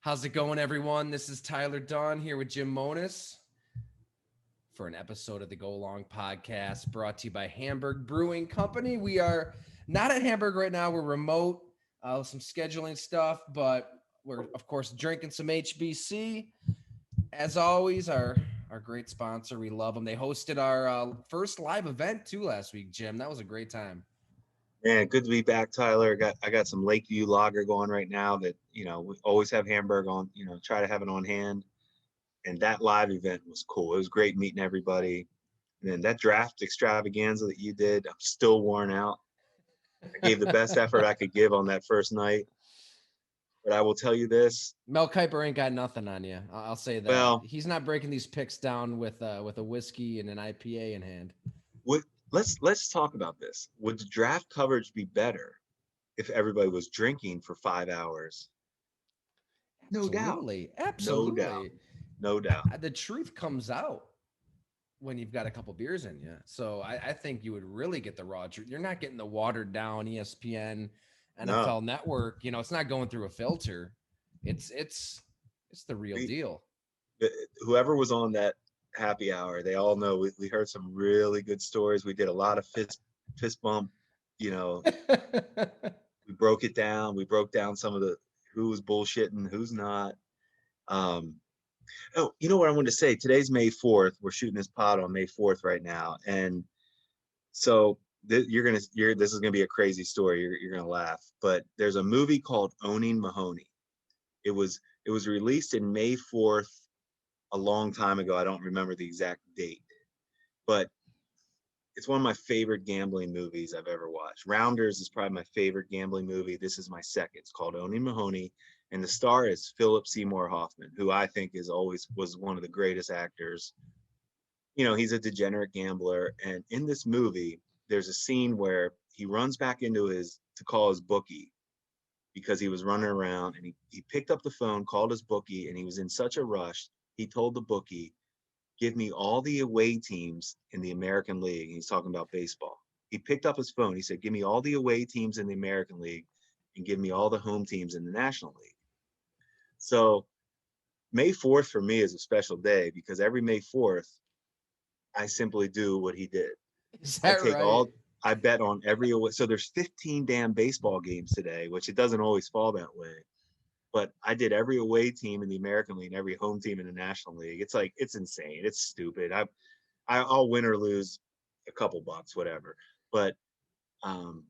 How's it going, everyone? This is Tyler Dunn here with Jim Monis for an episode of the Go Long podcast brought to you by Hamburg Brewing Company. We are not at Hamburg right now. We're remote, some scheduling stuff, but we're, of course, drinking some HBC. As always, our great sponsor. We love them. They hosted our first live event, too, last week, Jim. That was a great time. Man, good to be back, Tyler. I got some Lakeview lager going right now that, we always have Hamburg on, try to have it on hand. And that live event was cool. It was great meeting everybody. And then that draft extravaganza that you did, I'm still worn out. I gave the best effort I could give on that first night. But I will tell you this. Mel Kiper ain't got nothing on you. I'll say that. Well, He's not breaking these picks down with a whiskey and an IPA in hand. what, let's talk about this. Would the draft coverage be better if everybody was drinking for 5 hours? No doubt. Absolutely. No doubt. Absolutely. No doubt. The truth comes out when you've got a couple beers in you. So I think you would really get the raw truth. You're not getting the watered down ESPN, No. NFL network. It's not going through a filter. It's the real We, deal. Whoever was on that happy hour, they all know we heard some really good stories. We did a lot of fist bump, you know, we broke it down. We broke down some of the who was bullshitting, who's not. Um, oh, you know what I wanted to say? Today's May 4th. We're shooting this pod on May 4th right now. And so this is gonna be a crazy story. You're gonna laugh. But there's a movie called Owning Mahoney. It was released in May 4th a long time ago. I don't remember the exact date, but it's one of my favorite gambling movies I've ever watched. Rounders is probably my favorite gambling movie. This is my second. It's called Owning Mahoney, and the star is Philip Seymour Hoffman, who I think is always was one of the greatest actors. He's a degenerate gambler, and in this movie, there's a scene where he runs back into his to call his bookie because he was running around, and he picked up the phone, called his bookie, and he was in such a rush. He told the bookie, give me all the away teams in the American League. He's talking about baseball. He picked up his phone. He said, give me all the away teams in the American League and give me all the home teams in the National League. So May 4th for me is a special day because every May 4th, I simply do what he did. Is I that take right? all, I bet on every away. So there's 15 damn baseball games today, which it doesn't always fall that way. But I did every away team in the American League and every home team in the National League. It's insane. It's stupid. I'll win or lose a couple bucks, whatever. But um,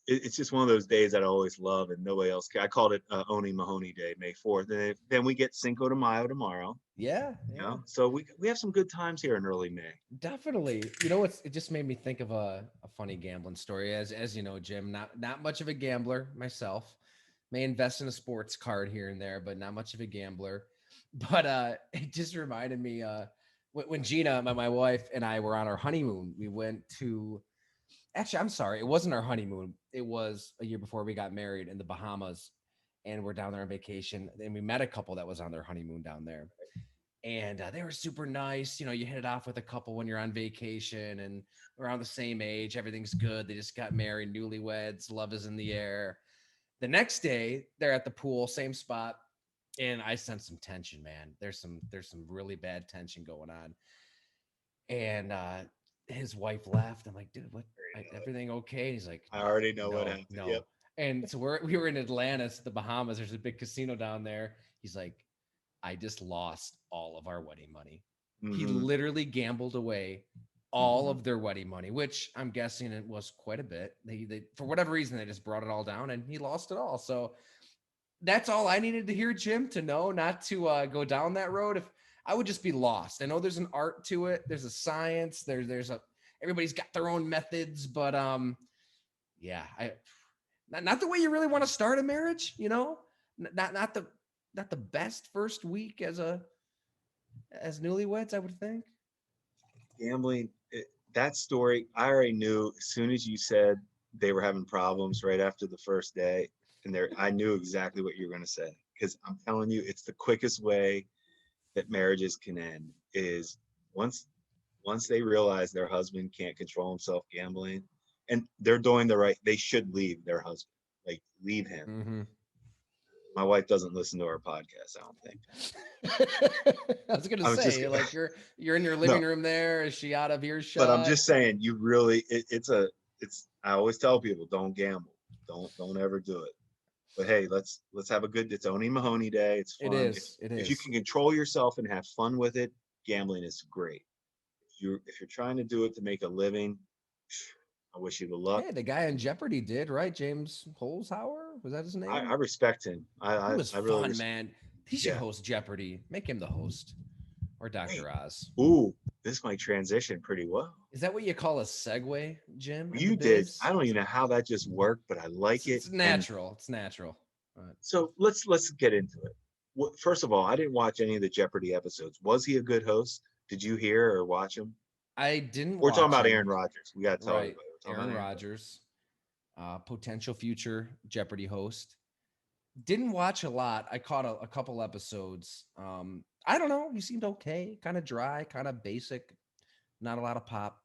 it's just one of those days that I always love, and nobody else can. I called it Owning Mahoney Day, May 4th, and then we get Cinco de Mayo tomorrow. Yeah, yeah. So we have some good times here in early May. Definitely. You know what's it just made me think of a funny gambling story. As you know, Jim, not much of a gambler myself. May invest in a sports card here and there, but not much of a gambler. But it just reminded me when Gina, my wife, and I were on our honeymoon, we went to actually, I'm sorry, it wasn't our honeymoon. It was a year before we got married in the Bahamas, and we're down there on vacation. And we met a couple that was on their honeymoon down there, and they were super nice. You hit it off with a couple when you're on vacation and around the same age. Everything's good. They just got married, newlyweds, love is in the air. The next day, they're at the pool, same spot, and I sense some tension, man. There's some really bad tension going on, and his wife left. I'm like, dude, what? Everything okay? He's like, I already know what no, happened. Yep. no. And so we were in Atlantis, the Bahamas. There's a big casino down there. He's like, I just lost all of our wedding money. He Mm-hmm. literally gambled away all Mm-hmm. of their wedding money, which I'm guessing it was quite a bit. They for whatever reason they just brought it all down and he lost it all. So that's all I needed to hear, Jim, to know not to go down that road. If I would just be lost. I know there's an art to it. There's a science. There's a everybody's got their own methods, but yeah, I not the way you really want to start a marriage. Not the best first week as newlyweds, I would think. Gambling, that story, I already knew as soon as you said they were having problems right after the first day, and I knew exactly what you were going to say because I'm telling you, it's the quickest way that marriages can end is once once they realize their husband can't control himself gambling, and they're doing the right, they should leave their husband, like leave him. Mm-hmm. My wife doesn't listen to our podcast, I don't think. I was gonna I was just say, like you're in your no, living room there. Is she out of but I'm earshot? just saying, you really, it's. I always tell people, don't gamble, don't ever do it. But hey, let's have a good. It's Oni Mahoney Day. It's It fun. is. It If you is. can control yourself and have fun with it, gambling is great. If you're trying to do it to make a living, I wish you the luck. Hey, the guy in Jeopardy did, right? James Holzhauer, was that his I name? respect him. He was I really fun, man. He should yeah. host Jeopardy. Make him the host, or Wait, Dr. Oz. ooh, this might transition pretty well. Is that what you call a segue, Jim, in the You did. biz? I don't even know how that just worked, but I like it. It's And natural. It's natural. so let's get into it. First of all, I didn't watch any of the Jeopardy episodes. Was he a good host? Did you hear or watch him? I didn't We're talking watch about him. Aaron Rodgers. We got to tell Right, everybody. We're talking Aaron about Aaron Rodgers. Rodgers, potential future Jeopardy host. Didn't watch a lot. I caught a couple episodes. I don't know. He seemed okay, kind of dry, kind of basic, not a lot of pop.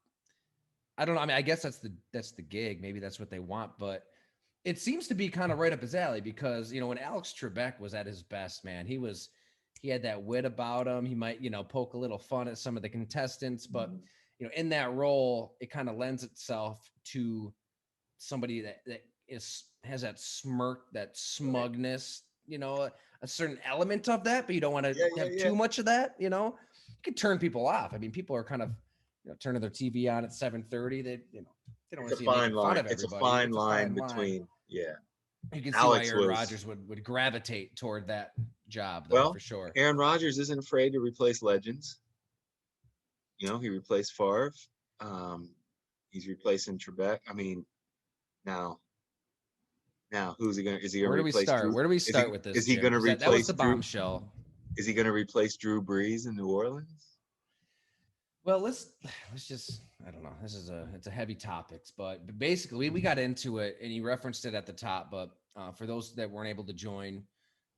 I don't know. I mean, I guess that's the gig. Maybe that's what they want, but it seems to be kind of right up his alley because when Alex Trebek was at his best, man, he had that wit about him. He might poke a little fun at some of the contestants, but in that role, it kind of lends itself to somebody that is has that smirk, that Right. smugness, a certain element of that, but you don't want to Yeah, yeah, have yeah. too much of that. It could turn people off. I mean, people are kind of turning their TV on at 7:30. They don't It's want a to see you making fine fun line. of It's a everybody. fine It's a line fine line. between, yeah. You can see why Alex Aaron was, Rodgers would gravitate toward that job, though, well, for sure. Aaron Rodgers isn't afraid to replace legends. He replaced Favre. Um, he's replacing Trebek. I mean, now, now, who's he gonna? Is he gonna Where do we replace start? Drew? Where do we Is start he with this, is he Jim? gonna Because that was replace the Drew? bombshell. Is he gonna replace Drew Brees in New Orleans? Well, let's just I don't know. It's a heavy topics, but basically we got into it and you referenced it at the top. But for those that weren't able to join, it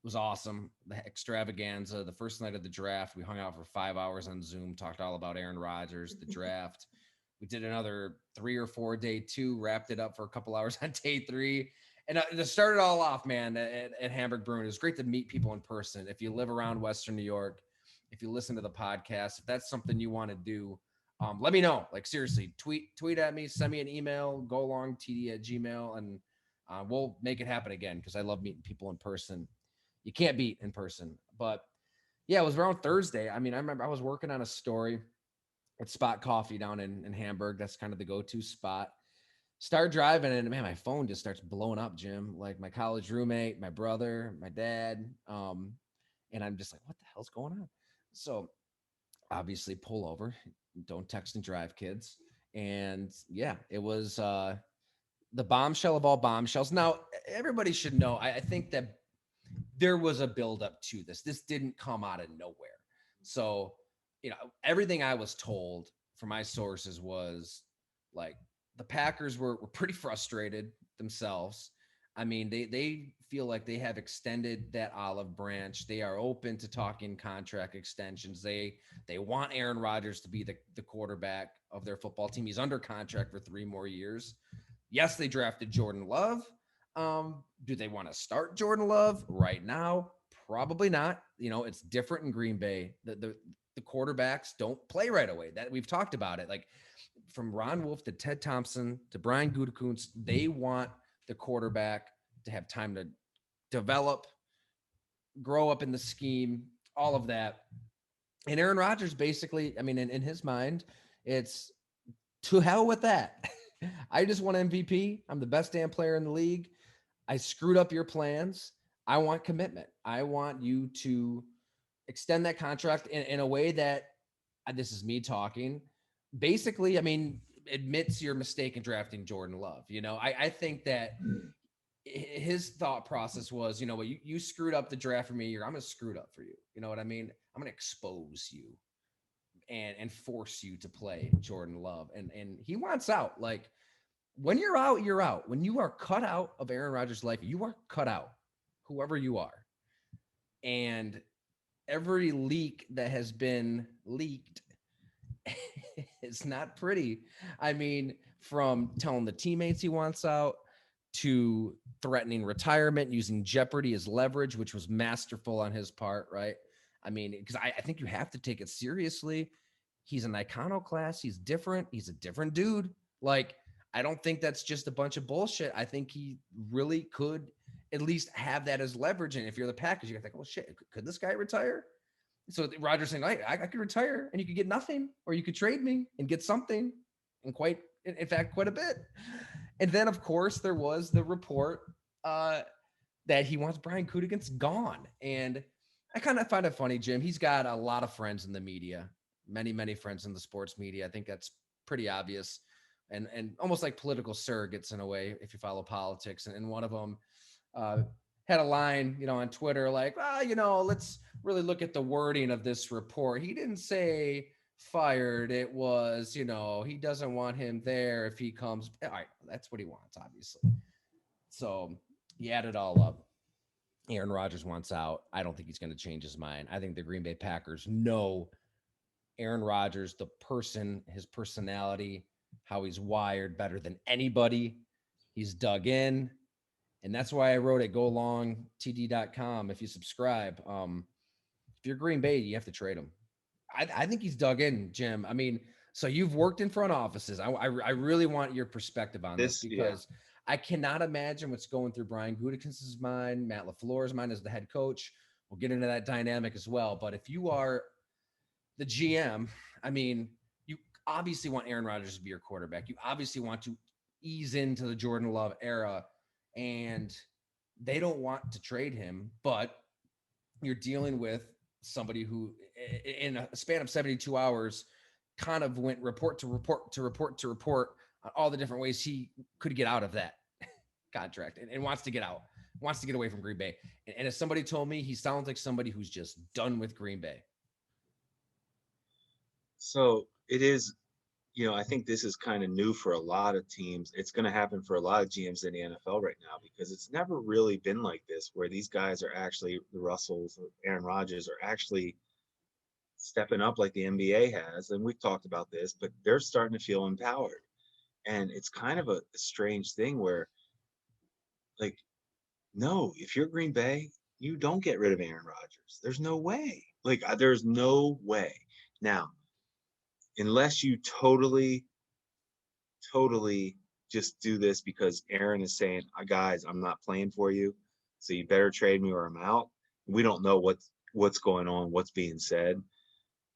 was awesome. The extravaganza, the first night of the draft, we hung out for 5 hours on Zoom, talked all about Aaron Rodgers, the draft. We did another 3 or 4 day two, wrapped it up for a couple hours on day three. And to start it all off, man, at Hamburg Brewing, it was great to meet people in person. If you live around Western New York, if you listen to the podcast, if that's something you want to do, let me know. Like seriously, tweet at me, send me an email, golongtd@gmail, and we'll make it happen again because I love meeting people in person. You can't beat in person. But yeah, it was around Thursday. I mean, I remember I was working on a story at Spot Coffee down in Hamburg. That's kind of the go-to spot. Start driving and man, my phone just starts blowing up, Jim. Like my college roommate, my brother, my dad. And I'm just like, what the hell's going on? So obviously pull over. Don't text and drive, kids. And yeah, it was the bombshell of all bombshells. Now, everybody should know, I think that there was a buildup to this. This didn't come out of nowhere. So, everything I was told from my sources was like the Packers were pretty frustrated themselves. I mean, they feel like they have extended that olive branch. They are open to talking contract extensions. They want Aaron Rodgers to be the quarterback of their football team. He's under contract for 3 more years. Yes, they drafted Jordan Love. Do they want to start Jordan Love right now? Probably not. It's different in Green Bay. The quarterbacks don't play right away. That we've talked about it. Like from Ron Wolf to Ted Thompson to Brian Gutekunst, they want the quarterback to have time to develop, grow up in the scheme, all of that. And Aaron Rodgers basically, I mean, in his mind, it's to hell with that. I just want MVP. I'm the best damn player in the league. I screwed up your plans. I want commitment. I want you to extend that contract in a way that this is me talking. Basically, I mean, admits your mistake in drafting Jordan Love. I think that his thought process was, what, you screwed up the draft for me. I'm gonna screw it up for you. You know what I mean? I'm gonna expose you and force you to play Jordan Love. And he wants out. Like when you're out, you're out. When you are cut out of Aaron Rodgers' life, you are cut out, whoever you are. And every leak that has been leaked it's not pretty. I mean, from telling the teammates he wants out to threatening retirement, using jeopardy as leverage, which was masterful on his part, right? I mean, because I think you have to take it seriously. He's an iconoclast. He's different. He's a different dude. Like, I don't think that's just a bunch of bullshit. I think he really could at least have that as leverage. And if you're the Packers, you're like, oh shit, could this guy retire? So Rodgers saying, I could retire and you could get nothing, or you could trade me and get something, and in fact, quite a bit. And then, of course, there was the report that he wants Brian Gutekunst gone. And I kind of find it funny, Jim. He's got a lot of friends in the media, many, many friends in the sports media. I think that's pretty obvious, and almost like political surrogates in a way, if you follow politics. And one of them uh, had a line, on Twitter, like, let's really look at the wording of this report. He didn't say fired. It was, he doesn't want him there if he comes. All right, that's what he wants, obviously. So you add it all up. Aaron Rodgers wants out. I don't think he's going to change his mind. I think the Green Bay Packers know Aaron Rodgers, the person, his personality, how he's wired better than anybody. He's dug in. And that's why I wrote at golongtd.com. If you subscribe, if you're Green Bay, you have to trade him. I think he's dug in, Jim. I mean, so you've worked in front offices. I really want your perspective on this because I cannot imagine what's going through Brian Gutekunst's mind, Matt LaFleur's mind as the head coach. We'll get into that dynamic as well. But if you are the GM, I mean, you obviously want Aaron Rodgers to be your quarterback. You obviously want to ease into the Jordan Love era, and they don't want to trade him, but you're dealing with somebody who in a span of 72 hours kind of went report to report to report to report on all the different ways he could get out of that contract and wants to get out, wants to get away from Green Bay. And as somebody told me, he sounds like somebody who's just done with Green Bay. So it is, I think this is kind of new for a lot of teams. It's going to happen for a lot of GMs in the NFL right now because it's never really been like this, where these guys are actually, the Russells, Aaron Rodgers, are actually stepping up like the NBA has. And we've talked about this, but they're starting to feel empowered. And it's kind of a strange thing where, like, no, if you're Green Bay, you don't get rid of Aaron Rodgers. There's no way. Like, there's no way. Now, unless you totally just do this because Aaron is saying, guys, I'm not playing for you, so you better trade me or I'm out. We don't know what's going on, what's being said.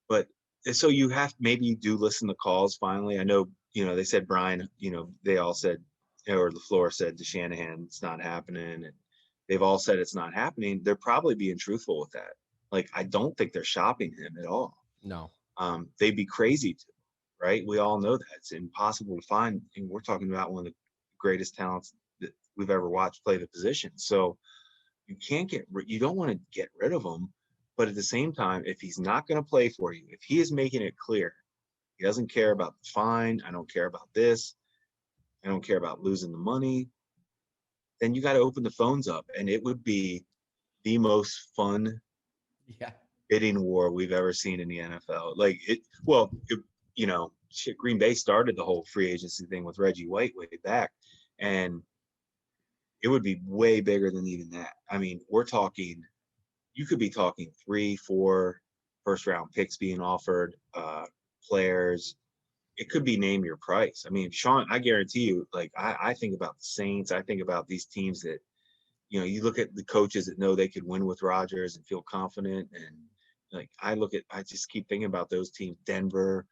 But so maybe you do listen to calls finally. I know, they said Brian, they all said, or LaFleur said to Shanahan, it's not happening. And they've all said it's not happening. They're probably being truthful with that. Like, I don't think they're shopping him at all. No. They'd be crazy to, right? We all know that it's impossible to find. And we're talking about one of the greatest talents that we've ever watched play the position. So you don't want to get rid of him. But at the same time, if he's not going to play for you, if he is making it clear, he doesn't care about the fine, I don't care about this, I don't care about losing the money, then you got to open the phones up. And it would be the most fun bidding war we've ever seen in the NFL. Green Bay started the whole free agency thing with Reggie White way back, and it would be way bigger than even that. I mean, you could be talking 3-4 first round picks being offered, players. It could be name your price. I mean, Sean, I guarantee you, like, I think about the Saints. I think about these teams that, you look at the coaches that know they could win with Rodgers and feel confident. And I just keep thinking about those teams. Denver,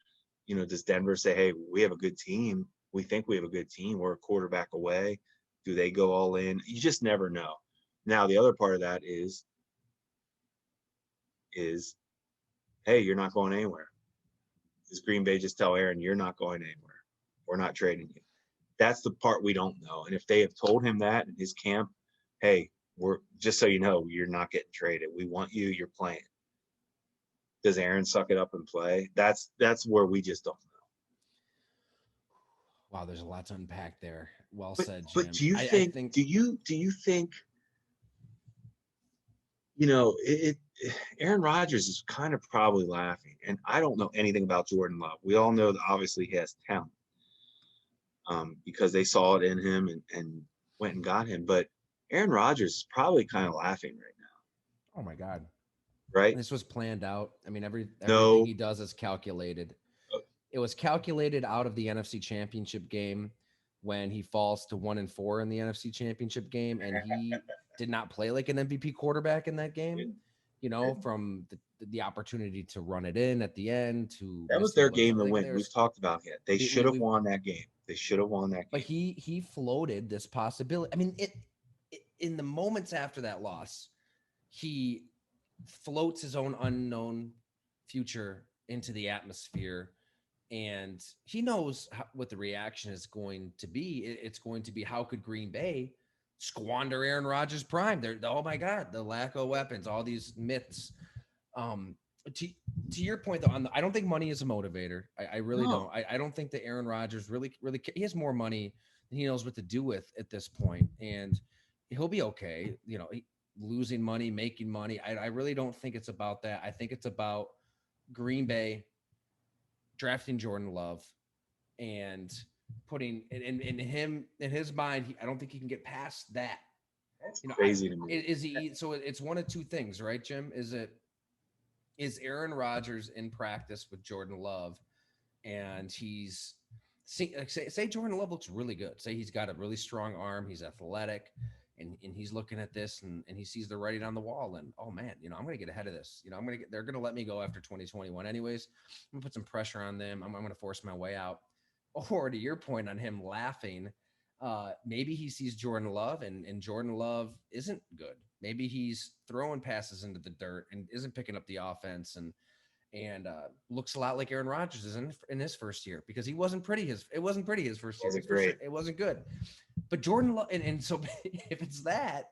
does Denver say, hey, we have a good team. We think we have a good team. We're a quarterback away. Do they go all in? You just never know. Now, the other part of that is, hey, you're not going anywhere. Does Green Bay just tell Aaron, you're not going anywhere? We're not trading you? That's the part we don't know. And if they have told him that in his camp, hey, we're just so you know, you're not getting traded. We want you. You're playing. Does Aaron suck it up and play? That's where we just don't know. Wow, there's a lot to unpack there. Well said, Jim. But do you think? Do you think? Aaron Rodgers is kind of probably laughing, and I don't know anything about Jordan Love. We all know that obviously he has talent, because they saw it in him, and went and got him. But Aaron Rodgers is probably kind of laughing right Oh my God. now, right? This was planned out. I mean, everything No, he does is calculated. uh, It was calculated out of the NFC Championship game when he falls to 1-4 in the NFC Championship game, and he did not play like an MVP quarterback in that game. and- You know, and from the opportunity to run it in at the end to that miss was the their look. game to Like win. We've there's talked about it. They should have we won that game. They should have won that but game. he floated this possibility. I mean, it in the moments after that loss, he floats his own unknown future into the atmosphere, and he knows what the reaction is going to be. It's going to be, how could Green Bay squander Aaron Rodgers' prime? They're, oh my God, the lack of weapons, all these myths. Um, to to your point though, I don't think money is a motivator. I really don't. No, I don't think that Aaron Rodgers really he has more money than he knows what to do with at this point, and he'll be okay. You know, losing money, making money. I really don't think it's about that. I think it's about Green Bay drafting Jordan Love and putting in him in his mind. I don't think he can get past that. that's You know, crazy to me. is he? So it's one of two things, right, Jim? Is Aaron Rodgers in practice with Jordan Love, and he's say Jordan Love looks really good. Say he's got a really strong arm, he's athletic, and he's looking at this and he sees the writing on the wall, and oh man, you know, I'm gonna get ahead of this. You know, they're gonna let me go after 2021 anyways. I'm gonna put some pressure on them. I'm gonna force my way out. Or to your point on him laughing, maybe he sees Jordan Love and Jordan Love isn't good. Maybe he's throwing passes into the dirt and isn't picking up the offense, and looks a lot like Aaron Rodgers is in his first year, because he wasn't pretty. It wasn't pretty his first year. Wasn't For sure, great. it wasn't good. But Jordan Love, and so if it's that,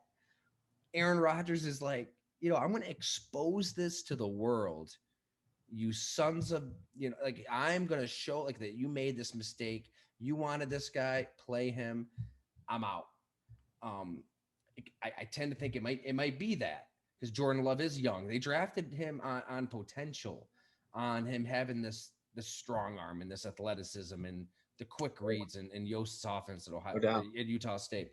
Aaron Rodgers is like, you know, I'm going to expose this to the world. You sons of, you know, like I'm going to show like that you made this mistake. You wanted this guy, play him. I'm out. Um, I tend to think it might be that, because Jordan Love is young. They drafted him on potential, on him having this strong arm and this athleticism and the quick reads and Yost's offense at No Ohio doubt. at Utah State.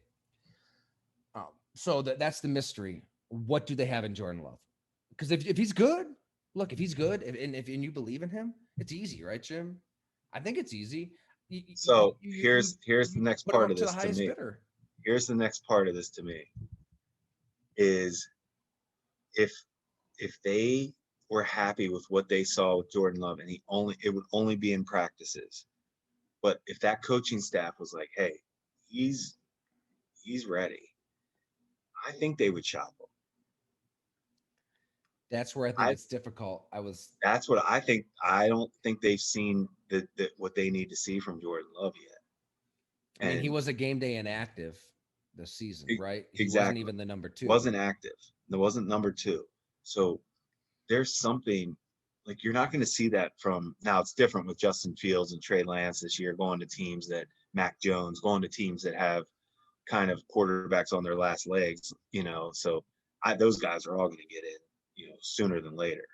So that's the mystery. What do they have in Jordan Love? Because if he's good, look, if he's good, and you believe in him, it's easy, right, Jim? I think it's easy. You you So you, you, here's the you next put him part up of to the this to highest me. bidder. Here's the next part of this to me is if they were happy with what they saw with Jordan Love, and it would only be in practices. But if that coaching staff was like, hey, he's ready, I think they would shop him. That's where I think I it's difficult. That's what I think. I don't think they've seen what they need to see from Jordan Love I yet. mean, he And was a game day inactive this season, right? He wasn't exactly, even the number two. wasn't active. There wasn't number two. So there's something like you're not going to see that from now. It's different with Justin Fields and Trey Lance this year, going to teams that Mac Jones, going to teams that have kind of quarterbacks on their last legs, you know. So those guys are all going to get in, you know, sooner than later.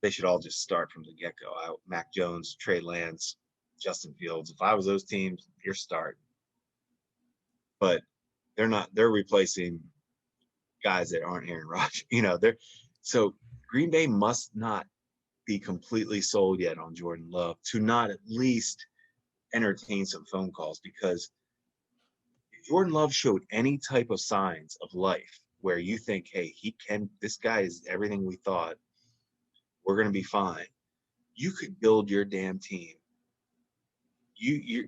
They should all just start from the get go. Mac Jones, Trey Lance, Justin Fields. If I was those teams, you're starting. But they're not. They're replacing guys that aren't Aaron Rodgers. You know, so Green Bay must not be completely sold yet on Jordan Love to not at least entertain some phone calls, because if Jordan Love showed any type of signs of life where you think, hey, this guy is everything we thought, we're going to be fine. You could build your damn team.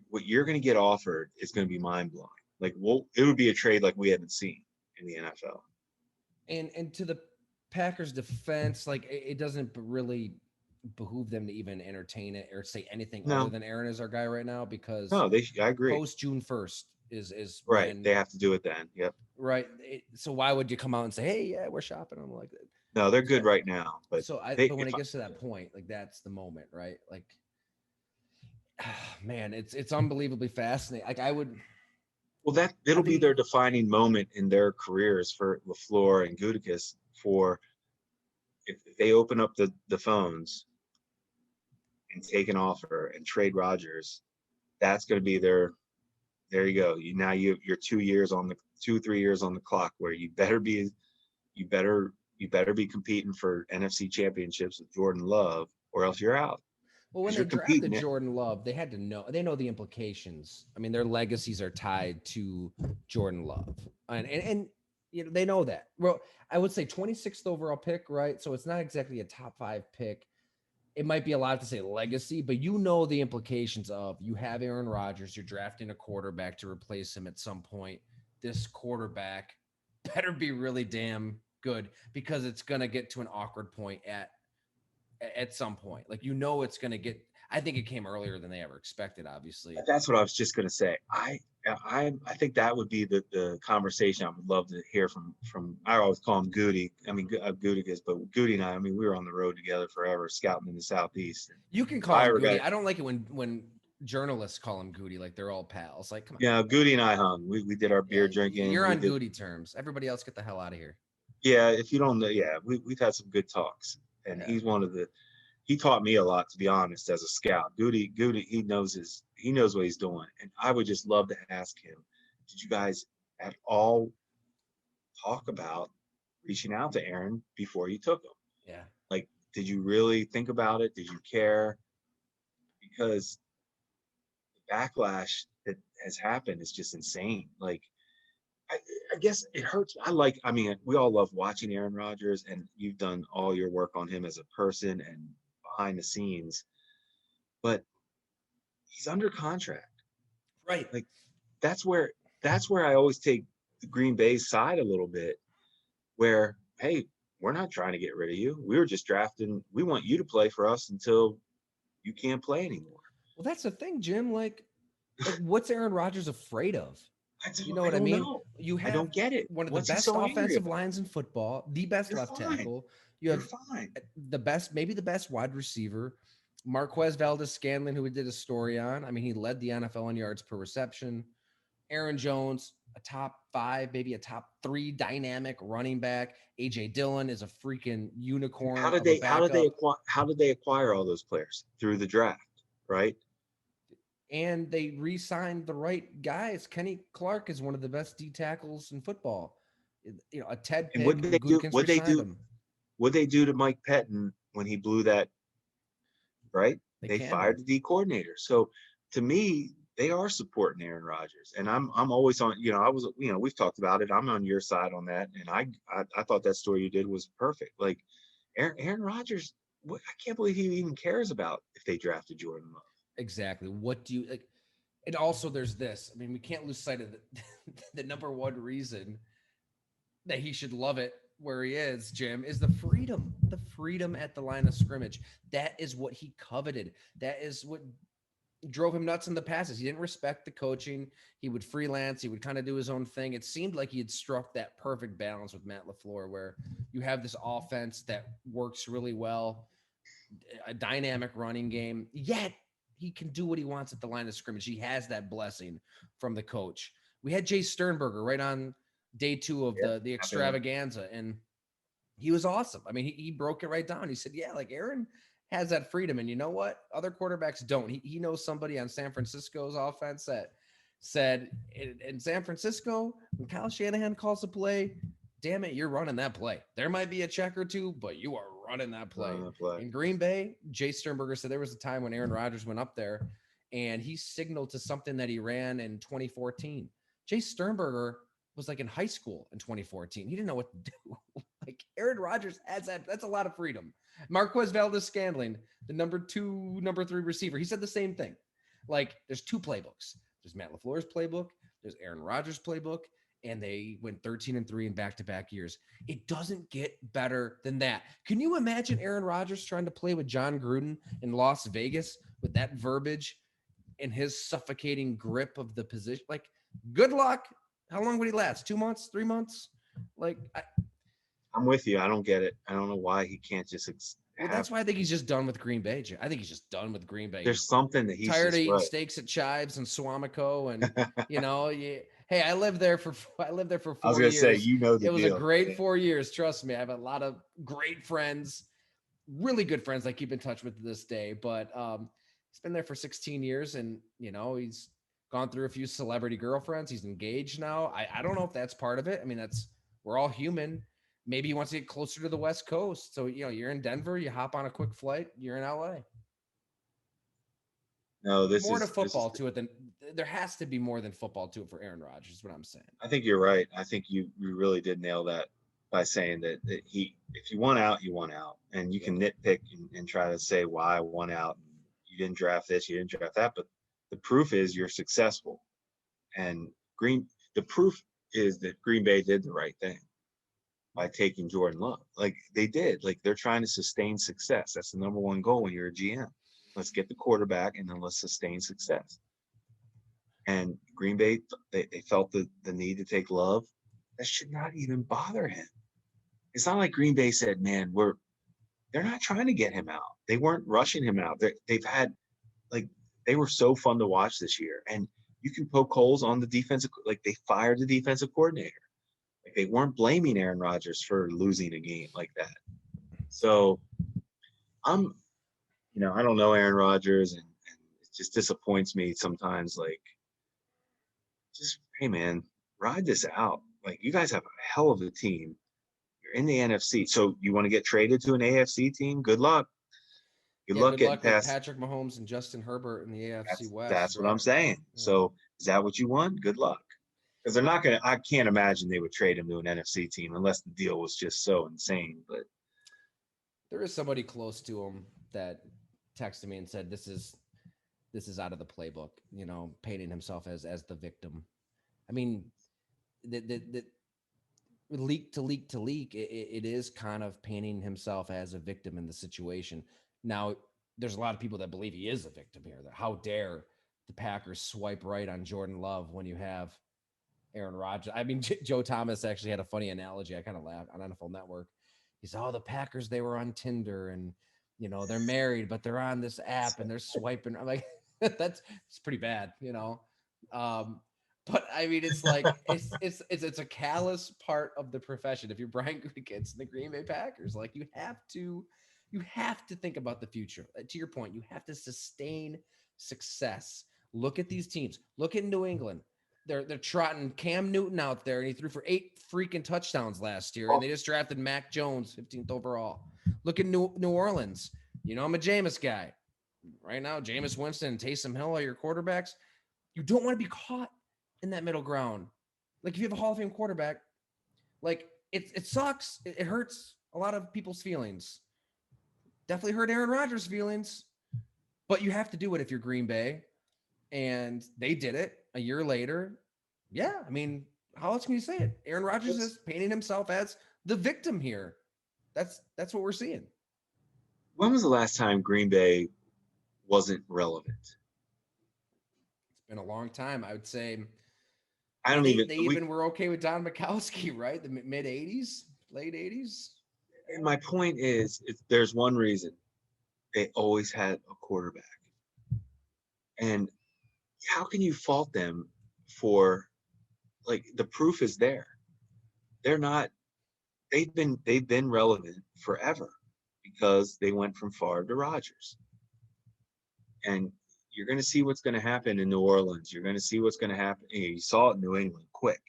What you're going to get offered is going to be mind blowing. Like, well, it would be a trade like we haven't seen in the NFL. And to the Packers' defense, like it doesn't really behoove them to even entertain it or say anything other No, than Aaron is our guy right now, because no, I agree. post June 1st is Right, when, they have to do it then. Yep. right. So why would you come out and say, hey, yeah, we're shopping? I'm like, No, they're so good right now, but but when if it gets to that point, like that's the moment, right? Like, man, it's unbelievably fascinating. Like well, I it'll be think their defining moment in their careers for LaFleur and Gutekunst. For if they open up the phones and take an offer and trade Rodgers, that's going to be there you go. You're 2 years on the 2 3 years on the clock where you better you better be competing for NFC championships with Jordan Love, or else you're out Well, when because they you're drafted competing it. Jordan Love, they had to know, they know the implications. I mean, their legacies are tied to Jordan Love. And you know, they know that. Well, I would say 26th overall pick, right? So it's not exactly a top 5 pick. It might be a lot to say legacy, but you know the implications of, you have Aaron Rodgers, you're drafting a quarterback to replace him at some point. This quarterback better be really damn good, because it's going to get to an awkward point at some point. Like, you know, it's going to get, I think it came earlier than they ever expected, obviously. That's what I was just gonna say. I think that would be the conversation I would love to hear from. I always call him Goody. I mean, Goody is, but Goody and I mean, we were on the road together forever, scouting in the southeast. And You can if call I him ever Goody. got, I don't like it when journalists call him Goody, like they're all pals. Like, come on. yeah, Goody and I hung. We did our Yeah, beer drinking. you're We on did, Goody terms. Everybody else, get the hell out of here. yeah. If you don't know, yeah, we've had some good talks, and Yeah. he's one of the. He taught me a lot, to be honest, as a scout. Goody, he knows what he's doing, and I would just love to ask him, did you guys at all talk about reaching out to Aaron before you took him? Yeah. Like, did you really think about it? Did you care? Because the backlash that has happened is just insane. Like, I, I guess it hurts. I mean, we all love watching Aaron Rodgers, and you've done all your work on him as a person and behind the scenes, but he's under contract. Right. Like, that's where I always take the Green Bay's side a little bit, where, hey, we're not trying to get rid of you. We were just drafting. We want you to play for us until you can't play anymore. Well, that's the thing, Jim. Like what's Aaron Rodgers afraid of? You know I what I don't mean? know. You I have don't get it. one of the What's he best so angry offensive about? lines in football, the best You're left fine. tackle. You You're have fine. the best, maybe the best wide receiver, Marquez Valdez Scanlon, who we did a story on. I mean, he led the NFL in yards per reception. Aaron Jones, a top 5, maybe a top 3 dynamic running back. AJ Dillon is a freaking unicorn of a backup. How did they acquire all those players? Through the draft, right? And they re-signed the right guys. Kenny Clark is one of the best D tackles in football. You know, a Ted And what pick. did they do? Goodkins re-signed him. What they do to Mike Pettin when he blew that, right? They They canned him. fired the D coordinator. So to me, they are supporting Aaron Rodgers, and I'm always on. You know, I was, we've talked about it. I'm on your side on that, and I thought that story you did was perfect. Like, Aaron Rodgers, I can't believe he even cares about if they drafted Jordan Love. Exactly. What do you like? And also, there's this. I mean, we can't lose sight of the number one reason that he should love it where he is, Jim, is the freedom at the line of scrimmage. That is what he coveted. That is what drove him nuts in the passes. He didn't respect the coaching. He would freelance. He would kind of do his own thing. It seemed like he had struck that perfect balance with Matt LaFleur, where you have this offense that works really well, a dynamic running game, yet he can do what he wants at the line of scrimmage. He has that blessing from the coach. We had Jay Sternberger right on day 2 of Yeah, the happened. extravaganza, and he was awesome. I mean, he broke it right down. He said, yeah, like Aaron has that freedom. And you know what? Other quarterbacks don't. He knows somebody on San Francisco's offense that said in San Francisco, when Kyle Shanahan calls a play, damn it, you're running that play. There might be a check or two, but you are running that play. Play. In Green Bay, Jay Sternberger said there was a time when Aaron Rodgers went up there and he signaled to something that he ran in 2014. Jay Sternberger was like in high school in 2014. He didn't know what to do. Like Aaron Rodgers has that. That's a lot of freedom. Marquez Valdez Scantling, the number 2, number 3 receiver, he said the same thing. Like there's 2 playbooks. There's Matt LaFleur's playbook. There's Aaron Rodgers' playbook. And they went 13-3 in back-to-back years. It doesn't get better than that. Can you imagine Aaron Rodgers trying to play with John Gruden in Las Vegas with that verbiage and his suffocating grip of the position? Like, good luck. How long would he last? 2 months? 3 months? Like, I'm with you. I don't get it. I don't know why he can't just well, have. that's why I think he's just done with Green Bay. I think he's just done with Green Bay. There's He's something that he's tired of just eating right. steaks at Chives and Swamico, and hey, I lived there for I was 4 gonna say, years. you know the It was a deal. great 4 years. Trust me, I have a lot of great friends, really good friends I keep in touch with to this day. But he's been there for 16 years, and he's gone through a few celebrity girlfriends. He's engaged now. I don't know if that's part of it. I mean, we're all human. Maybe he wants to get closer to the West Coast. So, you're in Denver, you hop on a quick flight, you're in LA. No, More to football to it than there has to be more than football to it for Aaron Rodgers, is what I'm saying. I think you're right. I think you really did nail that by saying that if you want out, you want out, and you Yep. can nitpick and try to say why I want out. You didn't draft this, you didn't draft that, but the proof is you're successful. And the proof is that Green Bay did the right thing by taking Jordan Love. Like they did. Like they're trying to sustain success. That's the number one goal when you're a GM. Let's get the quarterback and then let's sustain success. And Green Bay, they felt the need to take Love. That should not even bother him. It's not like Green Bay said, "Man, they're not trying to get him out. They weren't rushing him out. They've had like they were so fun to watch this year, and you can poke holes on the defensive. Like they fired the defensive coordinator. Like they weren't blaming Aaron Rodgers for losing a game like that. So I'm, I don't know Aaron Rodgers, and it just disappoints me sometimes. Like just hey man, ride this out. Like you guys have a hell of a team. You're in the NFC, so you want to get traded to an AFC team? Good luck. Good Yeah, luck good getting luck with past. Patrick Mahomes and Justin Herbert in the AFC That's West, what I'm right? saying. Yeah. So is that what you want? Good luck. Because they're not gonna. I can't imagine they would trade him to an NFC team unless the deal was just so insane. But There is somebody close to him that texted me and said this is out of the playbook, painting himself as the victim. I mean, the leak to leak to leak, it is kind of painting himself as a victim in the situation. Now, there's a lot of people that believe he is a victim here. That how dare the Packers swipe right on Jordan Love when you have Aaron Rodgers. I mean, Joe Thomas actually had a funny analogy. I kind of laughed on NFL Network. He said, "Oh, the Packers, they were on Tinder and they're married, but they're on this app and they're swiping." I'm like, it's pretty bad. Um, but I mean, it's like it's a callous part of the profession. If you're Brian Gutekunst and the Green Bay Packers, like you have to think about the future. To your point, you have to sustain success. Look at these teams. Look at New England. They're trotting Cam Newton out there, and he threw for 8 freaking touchdowns last year, and they just drafted Mac Jones, 15th overall. Look at New Orleans. I'm a Jameis guy. Right now, Jameis Winston and Taysom Hill are your quarterbacks. You don't want to be caught in that middle ground. Like if you have a Hall of Fame quarterback, like it sucks. It hurts a lot of people's feelings. Definitely hurt Aaron Rodgers' feelings, but you have to do it if you're Green Bay, and they did it a year later. Yeah, I mean, how else can you say it? Aaron Rodgers is painting himself as the victim here. That's what we're seeing. when was the last time Green Bay wasn't relevant? It's been a long time. I would say. I I mean, don't they even. they even were okay with Don Mikowski, right? The mid '80s, late '80s. And my point is, there's one reason they always had a quarterback, and how can you fault them for like the proof is there? They're not. They've been relevant forever because they went from Favre to Rodgers. And you're going to see what's going to happen in New Orleans. You're going to see what's going to happen. You saw it in New England quick.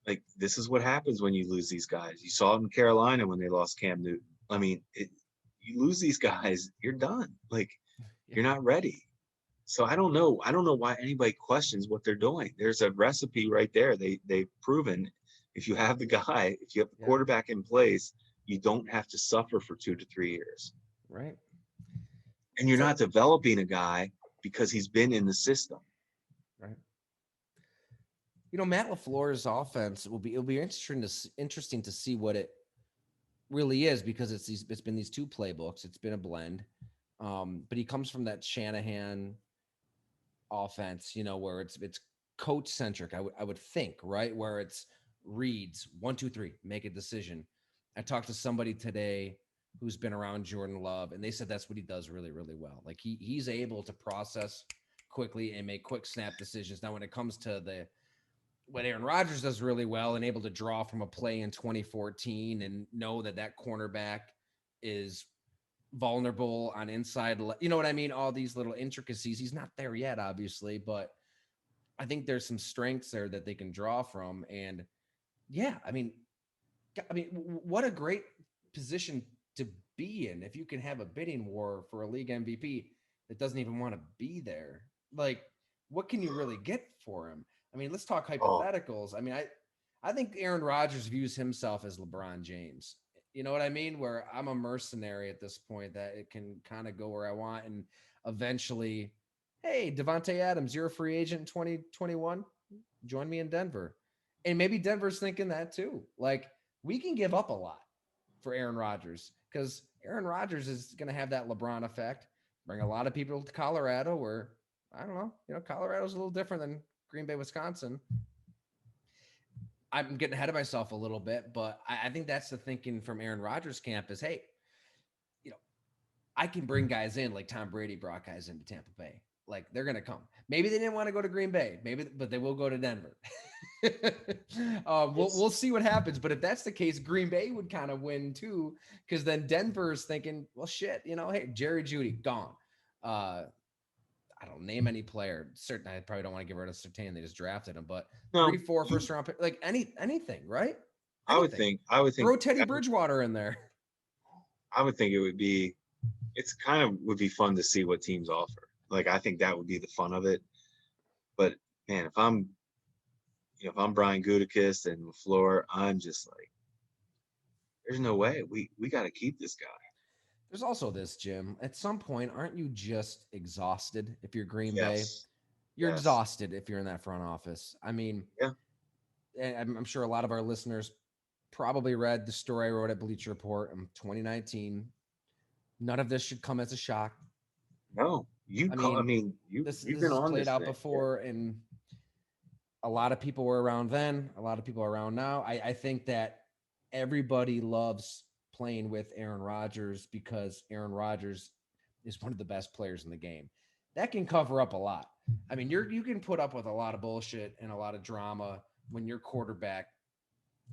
Like this is what happens when you lose these guys. You saw it in Carolina when they lost Cam Newton. I mean, you lose these guys, you're done. Like Yeah. you're not ready. So I don't know. I don't know why anybody questions what they're doing. There's a recipe right there. They've proven if you have the guy, if you have the Yeah. quarterback in place, you don't have to suffer for 2 to 3 years. Right. And you're So not developing a guy because he's been in the system. right. Matt LaFleur's offense it'll be interesting to see what it really is because it's been these two playbooks. It's been a blend. But he comes from that Shanahan offense, where it's coach centric. I would think, right, where it's reads 1, 2, 3, make a decision. I talked to somebody today who's been around Jordan Love, and they said that's what he does really, really well. Like he's able to process quickly and make quick snap decisions. Now, when it comes to what Aaron Rodgers does really well and able to draw from a play in 2014 and know that cornerback is vulnerable on inside. You know what I mean? All these little intricacies. He's not there yet, obviously, but I think there's some strengths there that they can draw from. And yeah, what a great position to be in if you can have a bidding war for a league MVP that doesn't even want to be there. Like, what can you really get for him? I mean, let's talk Oh, hypotheticals. I think Aaron Rodgers views himself as LeBron James. You know what I mean? Where I'm a mercenary at this point that it can kind of go where I want, and eventually, hey, Devonte Adams, you're a free agent in 2021. Join me in Denver. And maybe Denver's thinking that too. Like, we can give up a lot for Aaron Rodgers because Aaron Rodgers is going to have that LeBron effect, bring a lot of people to Colorado where, I don't know, Colorado's a little different than Green Bay, Wisconsin. I'm getting ahead of myself a little bit, but I think that's the thinking from Aaron Rodgers' camp is, hey, you know, I can bring guys in like Tom Brady brought guys into Tampa Bay. Like they're gonna come. Maybe they didn't want to go to Green Bay, maybe, but they will go to Denver. it's We'll see what happens. But if that's the case, Green Bay would kind of win too, because then Denver's thinking, well, shit, hey, Jerry Judy gone. Uh, I don't name any player. Certainly, I probably don't want to give rid of Sertan. They just drafted him, but no, three, four you. first round pick, like anything, right? I would Anything. think. I would think. Throw Teddy Bridgewater in there. I would think it would be. It's kind of would be fun to see what teams offer. Like I think that would be the fun of it. But man, if I'm Brian Gutekunst and LaFleur, I'm just like, there's no way we got to keep this guy. There's also this, Jim. At some point, aren't you just exhausted if you're Green Bay? Yes, You're yes, exhausted if you're in that front office. I mean, yeah. I'm sure a lot of our listeners probably read the story I wrote at Bleacher Report in 2019. None of this should come as a shock. No, I I mean, mean, you've this been is on played this out thing. Yeah. before, and a lot of people were around then. A lot of people are around now. I think that everybody loves playing with Aaron Rodgers because Aaron Rodgers is one of the best players in the game. That can cover up a lot. I mean, you can put up with a lot of bullshit and a lot of drama when your quarterback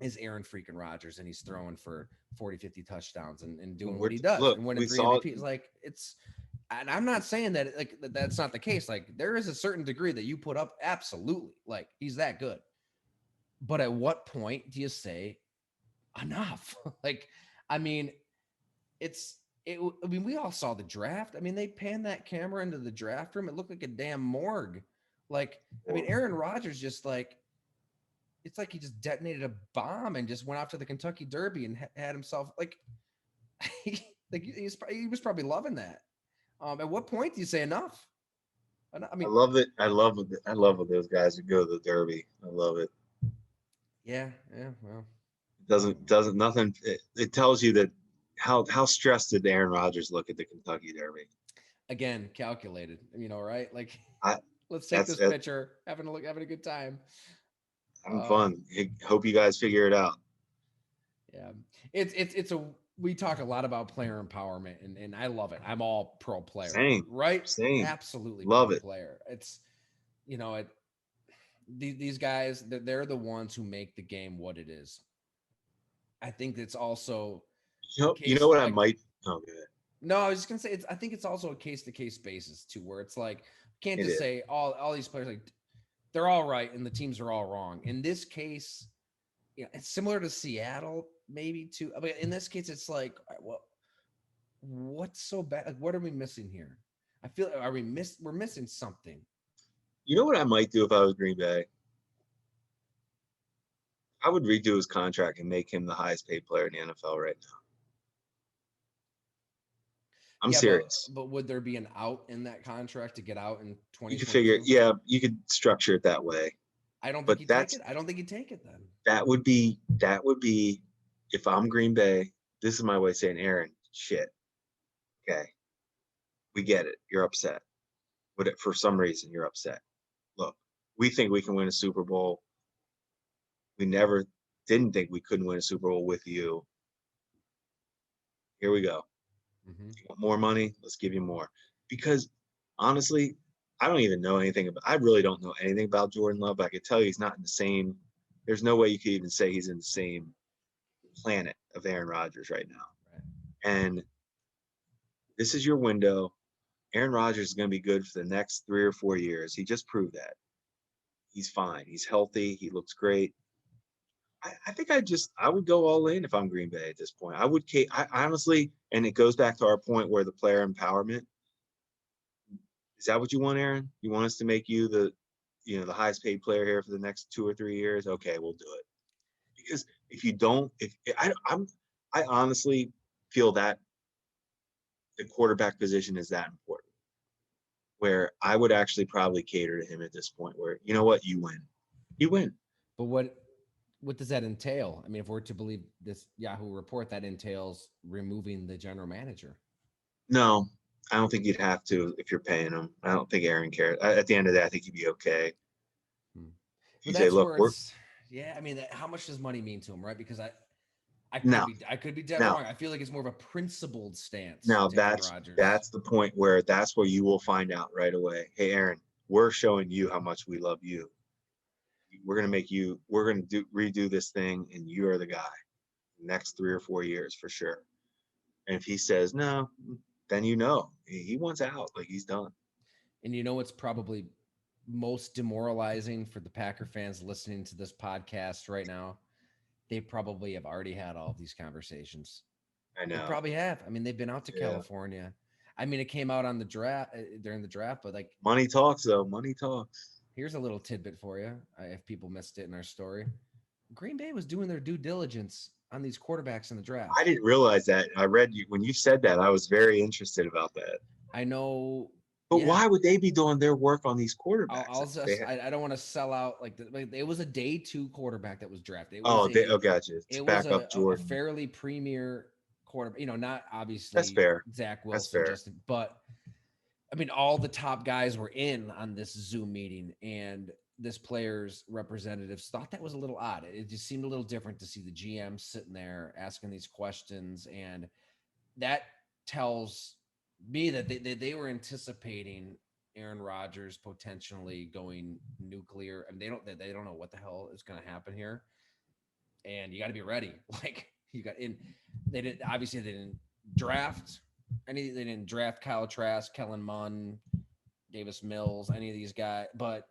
is Aaron freaking Rodgers and he's throwing for 40, 50 touchdowns and doing what he does Look, and winning we three saw. MVPs. Like it's, and I'm not saying that like that's not the case. Like there is a certain degree that you put up, absolutely. Like he's that good. But at what point do you say enough? Like, I mean, it's it. I mean, we all saw the draft. I mean, they panned that camera into the draft room. It looked like a damn morgue. Like, I mean, Aaron Rodgers just like it's like he just detonated a bomb and just went off to the Kentucky Derby and had himself like, like he was probably loving that. At what point do you say enough? I I mean, love it. I love when those guys who go to the Derby. I love it. yeah, well, Doesn't nothing. It tells you that how stressed did Aaron Rodgers look at the Kentucky Derby? again, calculated, right? Like, I let's take that's this that, picture, having a good time. having Um, fun. Hope you guys figure it out. yeah, it's a we talk a lot about player empowerment, and I love it. I'm all pro player, Same, right? same. Absolutely Love pro it. player. It's you know it these guys they're the ones who make the game what it is. I think it's also a You know case what I like might. Oh, good. no, I was just gonna say I think it's also a case to case basis too, where it's like can't It just is. say all these players like they're all right and the teams are all wrong. In this case, it's similar to Seattle maybe too. I mean, in this case, it's like well, what's so bad? Like, what are we missing here? I feel we're missing something. You know what I might do if I was Green Bay? I would redo his contract and make him the highest paid player in the NFL right now. I'm Yeah, serious. but would there be an out in that contract to get out in You could figure, 2022? yeah, you could structure it that way. I don't think But you take it. I don't think you take it then. that would be if I'm Green Bay, this is my way of saying, Aaron, shit. Okay. We get it. You're upset. But for some reason you're upset. Look, we think we can win a Super Bowl. We never didn't think we couldn't win a Super Bowl with you. Here we go. Mm-hmm. You want more money? Let's give you more. Because honestly, I don't even know anything about I really don't know anything about Jordan Love, but I could tell you he's not in the same there's no way you could even say he's in the same planet of Aaron Rodgers right now. Right. And this is your window. Aaron Rodgers is going to be good for the next 3 or 4 years. He just proved that. He's fine. He's healthy. He looks great. I think I would go all in if I'm Green Bay at this point. I honestly, and it goes back to our point where the player empowerment. Is that what you want, Aaron? You want us to make you the highest paid player here for the next 2 or 3 years? Okay, we'll do it. Because if you don't, if I honestly feel that the quarterback position is that important. Where I would actually probably cater to him at this point. Where you know what, you win. But what does that entail? I mean, if we're to believe this Yahoo report, that entails removing the general manager. No, I don't think you'd have to if you're paying him. I don't think Aaron cares. At the end of the day, I think you'd be okay. Hmm. If you But say, that's look, where we're it's yeah. I mean, how much does money mean to him, right? Because now, I could be dead now, wrong. I feel like it's more of a principled stance now to Aaron that's Rodgers. that's the point where that's where you will find out right away. Hey, Aaron, we're showing you how much we love you. We're gonna redo this thing, and you are the guy. Next 3 or 4 years for sure. And if he says no, then he wants out. Like he's done. And you know what's probably most demoralizing for the Packer fans listening to this podcast right now? They probably have already had all of these conversations. I They know. probably have. I mean, they've been out to Yeah. California. I mean, it came out on the draft during the draft, but like, Money talks though. Money talks. here's a little tidbit for you. If people missed it in our story, Green Bay was doing their due diligence on these quarterbacks in the I draft. didn't realize that. I read you when you said that. I was very interested about that. I know. But Yeah, why would they be doing their work on these quarterbacks? I'll just. I don't want to sell out like it was a day two quarterback that was drafted. Oh, gotcha. To It was back up a Jordan. fairly premier quarterback. You know, not That's obviously fair. Zach That's Wilson, fair. Justin, but I mean, all the top guys were in on this Zoom meeting, and this player's representatives thought that was a little odd. It just seemed a little different to see the GM sitting there asking these questions, and that tells me that they were anticipating Aaron Rodgers potentially going nuclear. I mean, they don't know what the hell is going to happen here, and you got to be ready. Like you got in, they didn't obviously they didn't draft they didn't draft Kyle Trask, Kellen Munn, Davis Mills, any of these guys, but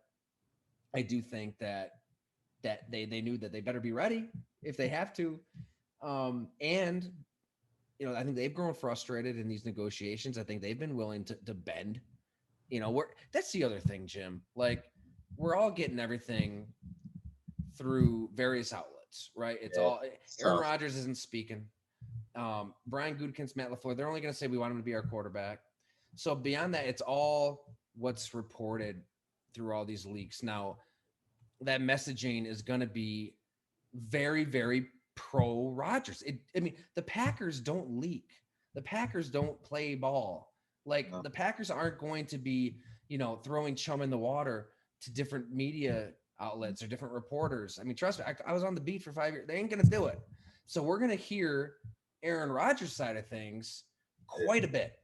I do think that they knew that they better be ready if they have to. And I think they've grown frustrated in these negotiations. I think they've been willing to bend. That's the other thing, Jim. Like we're all getting everything through various outlets, right? It's Yeah. all It's Aaron tough. Rodgers isn't speaking. Brian Gutekunst, Matt LaFleur, they're only going to say we want him to be our quarterback. So beyond that, it's all what's reported through all these leaks. Now, that messaging is going to be very, very pro Rodgers. I mean, the Packers don't leak. The Packers don't play ball. Like No. the Packers aren't going to be, throwing chum in the water to different media outlets or different reporters. I mean, trust me, I was on the beat for 5 years. They ain't going to do it. So we're going to hear Aaron Rodgers' side of things quite a bit,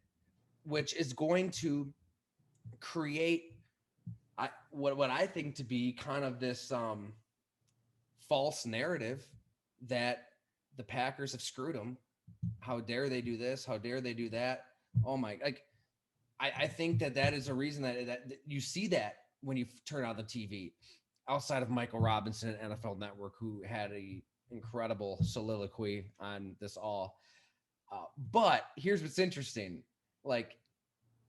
which is going to create what I think to be kind of this false narrative that the Packers have screwed them. How dare they do this? How dare they do that? Oh my! Like I think that is a reason that you see that when you turn on the TV. Outside of Michael Robinson at NFL Network, who had a incredible soliloquy on this all. But here's what's interesting. Like,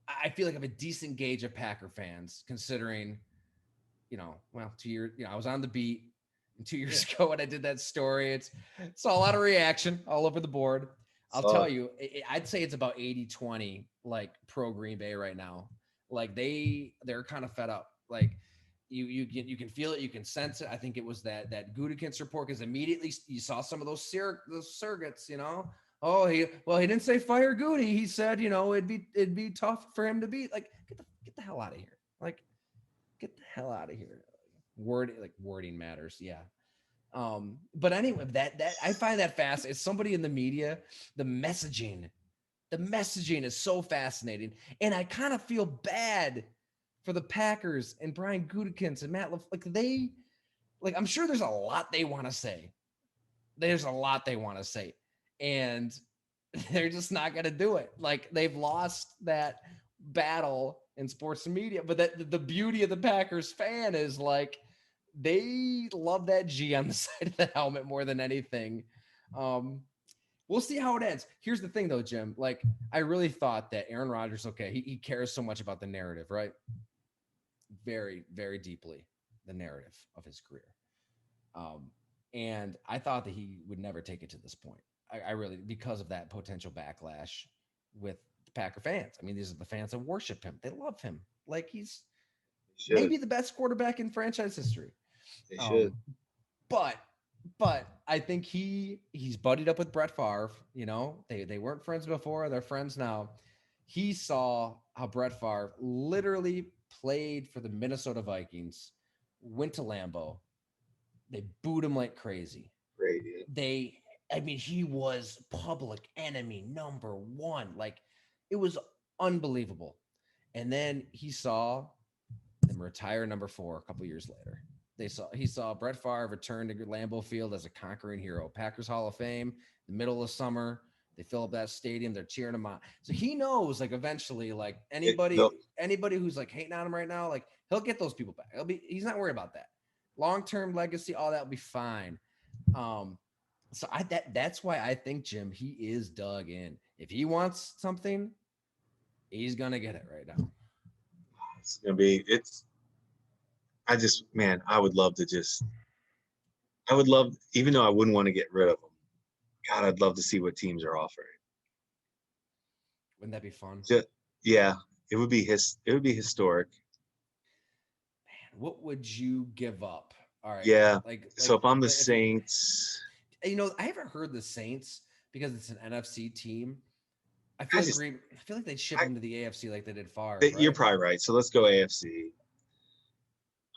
I feel like I have a decent gauge of Packer fans, considering, well, 2 years, I was on the beat 2 years ago when I did that story. It's a lot of reaction all over the board. I'll So tell you, I'd say it's about 80-20, like pro Green Bay right now. Like they're kind of fed up. Like you can feel it, you can sense it. I think it was that Gutekunst report, because immediately you saw some of those surrogates, Oh, he didn't say fire Goody. He said, it'd be tough for him to beat. Like, get the hell out of here. Like, get the hell out of here. Wording matters. Yeah. But anyway, that I find that fast. As somebody in the media, the messaging is so fascinating, and I kind of feel bad for the Packers and Brian Gutekunst and Matt I'm sure there's a lot they want to say. There's a lot they want to say, and they're just not going to do it. Like they've lost that battle in sports media. But that the beauty of the Packers fan is like, they love that G on the side of the helmet more than anything. Um, we'll see how it ends. Here's the thing, though, Jim. Like, I really thought that Aaron Rodgers, okay, he cares so much about the narrative, right? Very, very deeply, the narrative of his career. Um, and I thought that he would never take it to this point. I really, because of that potential backlash with the Packer fans. I mean, these are the fans that worship him. They love him. Like he's They should. maybe the best quarterback in franchise history. They should. Um, but but I think he's buddied up with Brett Favre. You know, they weren't friends before; they're friends now. He saw how Brett Favre literally played for the Minnesota Vikings, went to Lambeau. They booed him like crazy. Great. Yeah. They, I mean, he was public enemy number one. Like it was unbelievable. And then he saw them retire number four a couple years later. He saw Brett Favre return to Lambeau Field as a conquering hero. Packers Hall of Fame, the middle of summer. They fill up that stadium. They're cheering him on. So he knows, like, eventually, like anybody who's like hating on him right now, like he'll get those people back. He's not worried about that. Long-term legacy, all that will be fine. Um, so that's why I think Jim, he is dug in. If he wants something, he's gonna get it right now. It's gonna be. I just, man, I would love to just. I would love, even though I wouldn't want to get rid of them. God, I'd love to see what teams are offering. Wouldn't that be fun? Yeah, it would be historic. Man, what would you give up? All right, Yeah. like So if I'm the if Saints, I haven't heard the Saints because it's an NFC team. I I feel like they'd ship them to the AFC like they did Favre, you're right? probably right. So let's go AFC.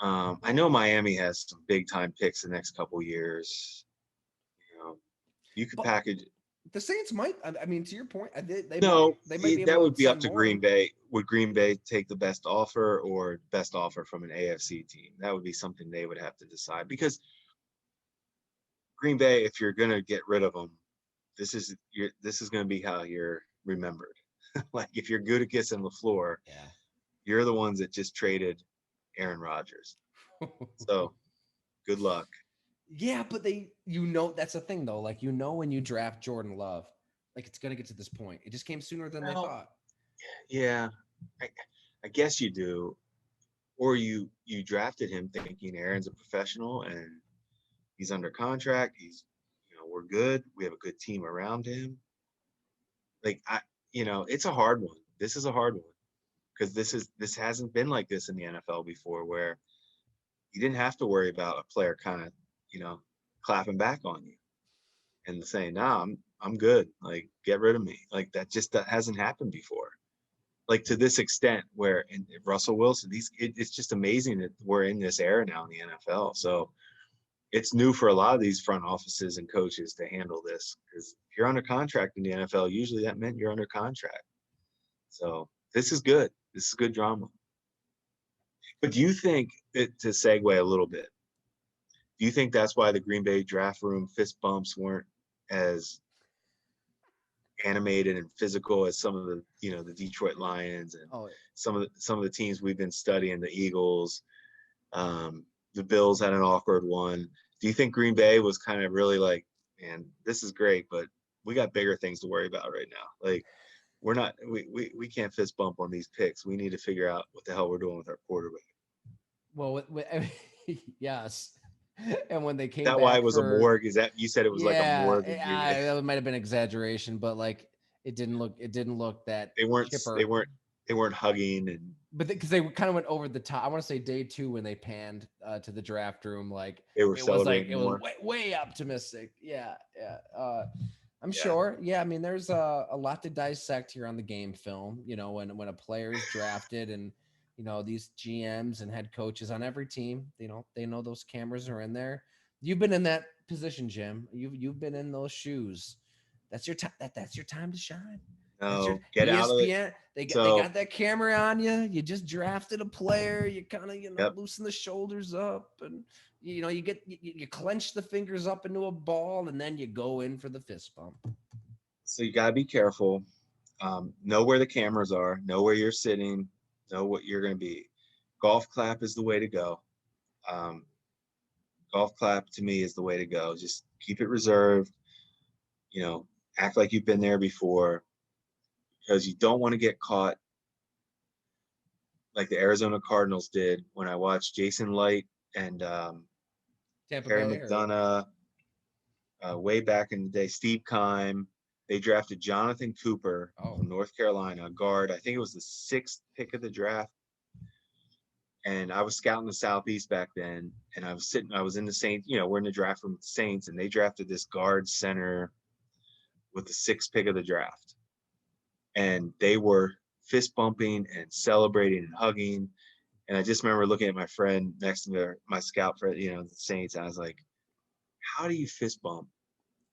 I know Miami has some big time picks the next couple years. You know, you could But package. the Saints might. I mean, to your point, No, they might be that able would to be up send to more. Green Bay. Would Green Bay take the best offer or best offer from an AFC team? That would be something they would have to decide because Green Bay, if you're gonna get rid of them, this is gonna be how you're remembered. Like if you're good at kissing the floor, Yeah. you're the ones that just traded Aaron Rodgers. So good luck. Yeah, but that's the thing though. Like when you draft Jordan Love, like it's gonna get to this point. It just came sooner than they Well, thought. yeah, I, I guess you do. Or you drafted him thinking Aaron's a professional and he's under contract. We're good. We have a good team around him. Like it's a hard one. This is a hard one because this hasn't been like this in the NFL before, where you didn't have to worry about a player kind of clapping back on you and saying, "Nah, I'm good. Like get rid of me." Like that hasn't happened before. Like to this extent, where in Russell Wilson, it's just amazing that we're in this era now in the NFL. So it's new for a lot of these front offices and coaches to handle this because if you're under contract in the NFL, usually that meant you're under contract. So this is good. This is good drama. But do you think to segue a little bit? Do you think that's why the Green Bay draft room fist bumps weren't as animated and physical as some of the Detroit Lions and Oh, some of the teams we've been studying, the Eagles, the Bills had an awkward one. Do you think Green Bay was kind of really like, man, this is great, but we got bigger things to worry about right now. Like we can't fist bump on these picks. We need to figure out what the hell we're doing with our quarterback. well, yes. And when they Is came that why it back was a for, morgue? Is that you said it was like a yeah, morgue in Green Bay? that might have been exaggeration, but like it didn't look that They weren't they chipper. weren't they weren't hugging and But because they kind of went over the top. I want to say day two when they panned to the draft room, like they were celebrating it was more. way optimistic. Yeah, yeah. I'm Yeah. sure. Yeah, I mean, there's a lot to dissect here on the game film. When a player is drafted, and these GMs and head coaches on every team, they know those cameras are in there. You've been in that position, Jim. You've been in those shoes. That's your time. That's your time to shine. That's your No, get out of it. ESPN. They So got that camera on you. You just drafted a player. You kind of yep. loosen the shoulders up, and you clench the fingers up into a ball, and then you go in for the fist bump. So you gotta be careful. Know where the cameras are. Know where you're sitting. Know what you're gonna be. Golf clap is the way to go. Um, golf clap to me is the way to go. Just keep it reserved, you know, act like you've been there before because you don't want to get caught like the Arizona Cardinals did when I watched Jason Light and Tampa Terry Bay or McDonough way back in the day, Steve Keim. They drafted Jonathan Cooper oh, from North Carolina, a guard. I think it was the sixth pick of the draft. And I was scouting the Southeast back then. And I was in the Saints, we're in the draft room with the Saints, and they drafted this guard center with the sixth pick of the draft. And they were fist bumping and celebrating and hugging. And I just remember looking at my friend next to me, my scout for, the Saints. And I was like, how do you fist bump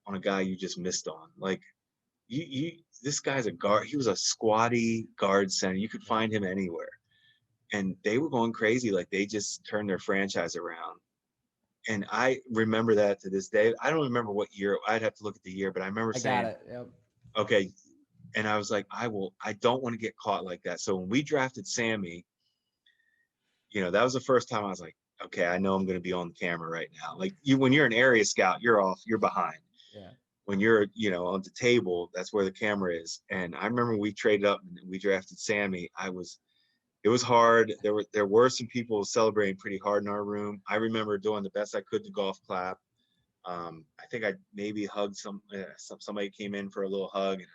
on a guy you just missed on? Like, this guy's a guard. He was a squatty guard center. You could yeah. find him anywhere. And they were going crazy. Like they just turned their franchise around. And I remember that to this day. I don't remember what year. I'd have to look at the year, but I remember I got saying, it. Yep. okay. And I was like, I don't want to get caught like that. So when we drafted Sammy, that was the first time I was like, okay, I know I'm going to be on camera right now. Like when you're an area scout, you're behind. Yeah. When you're, on the table, that's where the camera is. And I remember we traded up and we drafted Sammy. It was hard. There were some people celebrating pretty hard in our room. I remember doing the best I could to golf clap. I think I maybe hugged somebody came in for a little hug, and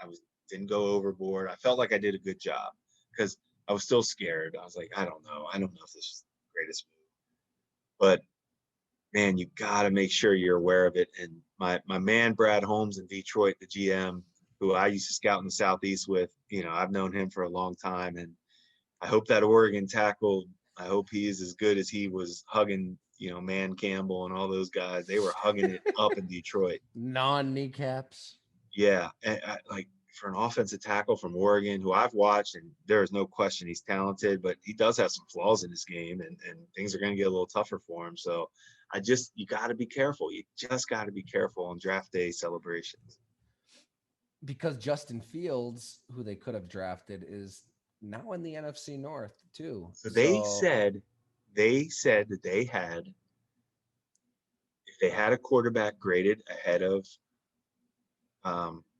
I was didn't go overboard. I felt like I did a good job because I was still scared. I was like, I don't know if this is the greatest move, but man, you got to make sure you're aware of it. And my man Brad Holmes in Detroit, the GM, who I used to scout in the Southeast with, I've known him for a long time, and I hope that Oregon tackle. I hope he is as good as he was hugging, Man Campbell and all those guys. They were hugging it up in Detroit. Non kneecaps. Yeah, and like for an offensive tackle from Oregon, who I've watched, and there is no question he's talented, but he does have some flaws in his game, and things are going to get a little tougher for him. So you got to be careful. You just got to be careful on draft day celebrations. Because Justin Fields, who they could have drafted, is now in the NFC North too. So So they said that if they had a quarterback graded ahead of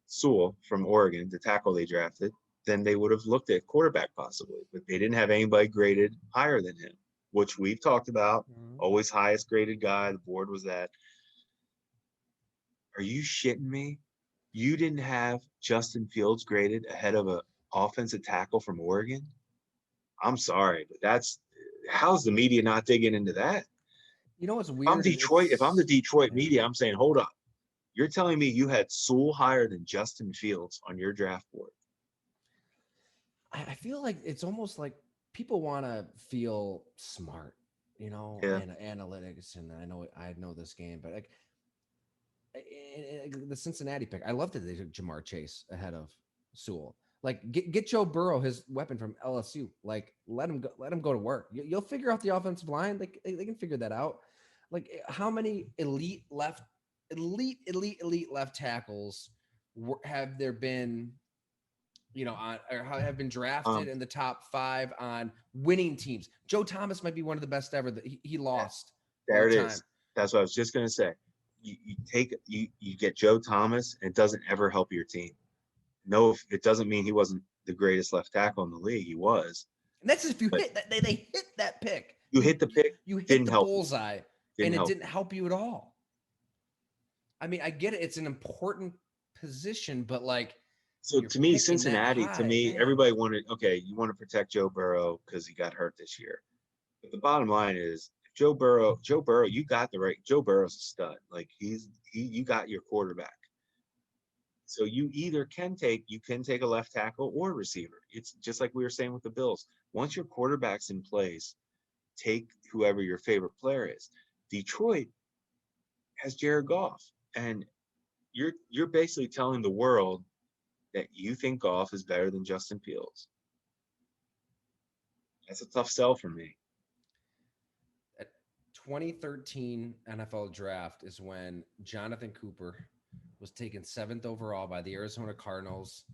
Sewell from Oregon, the tackle they drafted, then they would have looked at quarterback possibly. But they didn't have anybody graded higher than him, which we've talked about. Always highest graded guy. The board was that. Are you shitting me? You didn't have Justin Fields graded ahead of an offensive tackle from Oregon? I'm sorry, but how's the media not digging into that? you know what's I'm weird? Detroit. If I'm the Detroit Yeah. media, I'm saying, hold up. You're telling me you had Sewell higher than Justin Fields on your draft board? I feel like it's almost like people want to feel smart, Yeah. and analytics. And I know this game, but like the Cincinnati pick, I loved that they took Jamar Chase ahead of Sewell. Like get Joe Burrow his weapon from LSU. Like let him go to work. You'll figure out the offensive line. They can figure that out. Like how many elite left tackles have there been? On or have been drafted Um, in the top 5 on winning teams. Joe Thomas might be one of the best ever. That he lost all there the it time. is. That's what I was just gonna say. You get Joe Thomas, and it doesn't ever help your team. No, it doesn't mean he wasn't the greatest left tackle in the league. He was, And that's if you but hit that they hit that pick. you hit the pick, You hit didn't the help you. bullseye Didn't and it help didn't help you at all. I mean, I get it. It's an important position, but like So you're to me, picking that Cincinnati, to high, me, man. everybody wanted, okay, you want to protect Joe Burrow because he got hurt this year. But the bottom line is Joe Burrow, you got the right. Joe Burrow's a stud. Like you got your quarterback. So you can take a left tackle or a receiver. It's just like we were saying with the Bills. Once your quarterback's in place, take whoever your favorite player is. Detroit has Jared Goff, and you're basically telling the world that you think Goff is better than Justin Fields. That's a tough sell for me. At 2013 NFL draft is when Jonathan Cooper was taken 7th overall by the Arizona Cardinals.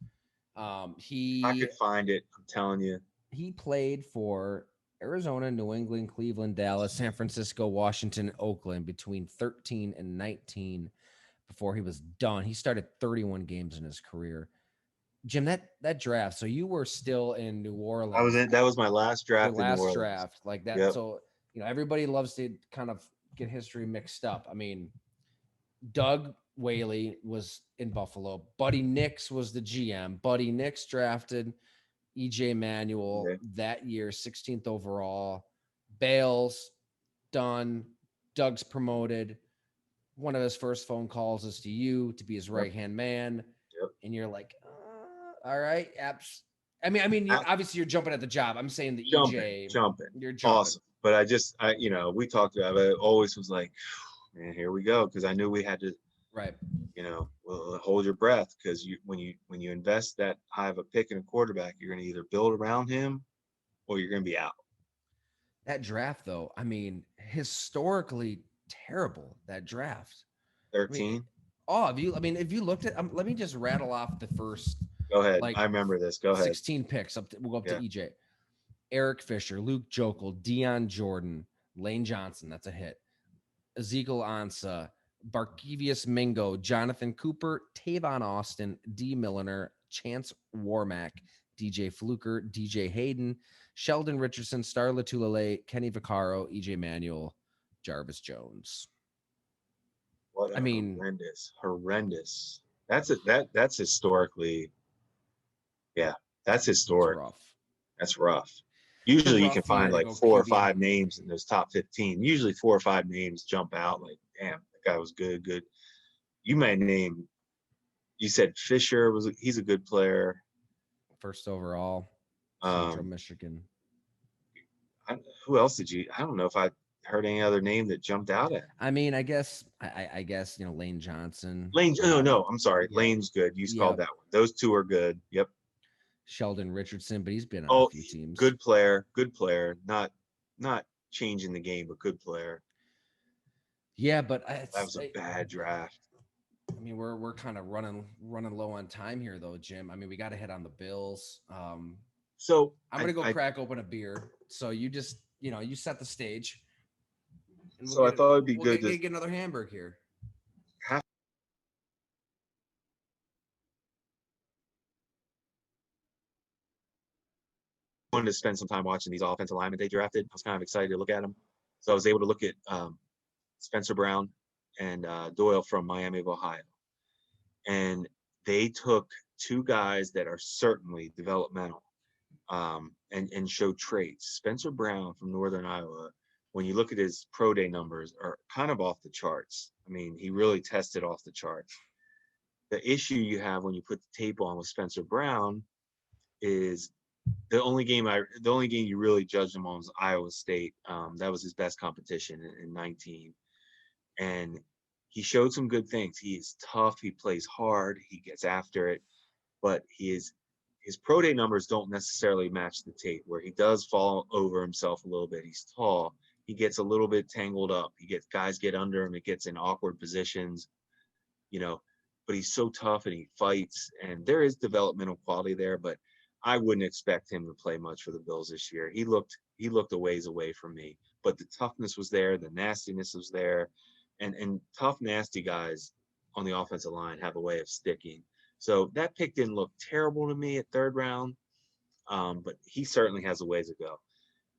If I could find it, I'm telling you. He played for Arizona, New England, Cleveland, Dallas, San Francisco, Washington, and Oakland between 13 and 19 before he was done. He started 31 games in his career. Jim, that draft. So you were still in New I was Orleans, in. That was my last your draft in New last Orleans. draft, like that. Yep. So everybody loves to kind of get history mixed up. I mean, Doug Whaley was in Buffalo. Buddy Nix was the GM. Buddy Nix drafted EJ Manuel Okay. that year, 16th overall. Bales done. Doug's promoted. One of his first phone calls is to you to be his Yep. right hand man, Yep. and you're like, all right, apps. I mean, you, At, obviously you're jumping at the job. I'm saying the jumping, EJ, jumping. you're jumping. Awesome. But we talked about it. I always was like, man, here we go, because I knew we had to, Right. well, hold your breath, because when you invest that high of a pick in a quarterback, you're going to either build around him or you're going to be out. That draft, though, I mean, historically terrible. That draft. I mean, 13. if you looked at, let me just rattle off the first Go ahead. like I remember this. Go ahead. 16 picks. We'll go up Yeah. to EJ. Eric Fisher, Luke Jokel, Deion Jordan, Lane Johnson. That's a hit. Ezekiel Ansah, Barkevius Mingo, Jonathan Cooper, Tavon Austin, D. Milliner, Chance Warmack, DJ Fluker, DJ Hayden, Sheldon Richardson, Star Latulele, Kenny Vaccaro, EJ Manuel, Jarvis Jones. What I mean, horrendous. That's historically, yeah, that's historic. rough. That's rough. It's a Usually you can rough year find to like go 4 or QB. 5 names in those top 15. Usually 4 or 5 names jump out like, damn, that guy was good. You may name, you said Fisher he's a good player. First overall, Central Um, Michigan. who else I don't know if I heard any other name that jumped out at. I mean, I guess Lane Johnson. Lane, no, I'm sorry. Yeah. Lane's good. You Yeah. called that one. Those two are good. Yep. Sheldon Richardson, but he's been on a few teams. Good player. Not changing the game, but good player. Yeah, but that was a bad draft. I mean, we're kind of running low on time here, though, Jim. I mean, we got to hit on the Bills. So I'm gonna go crack open a beer. So you just you set the stage. And so I thought it'd be good to get another Hamburg here. Wanted to spend some time watching these offensive linemen they drafted. I was kind of excited to look at them. So I was able to look at Spencer Brown and Doyle from Miami of Ohio. And they took two guys that are certainly developmental and show traits. Spencer Brown from Northern Iowa, when you look at his pro day numbers, are kind of off the charts. I mean, he really tested off the charts. The issue you have when you put the tape on with Spencer Brown is the only game you really judged him on was Iowa State. That was his best competition in 19. And he showed some good things. He is tough. He plays hard. He gets after it. But his pro day numbers don't necessarily match the tape, where he does fall over himself a little bit. He's tall. He gets a little bit tangled up. Guys get under him. It gets in awkward positions, but he's so tough and he fights, and there is developmental quality there, but I wouldn't expect him to play much for the Bills this year. He looked a ways away from me, but the toughness was there. The nastiness was there. And tough, nasty guys on the offensive line have a way of sticking. So that pick didn't look terrible to me at third round, but he certainly has a ways to go.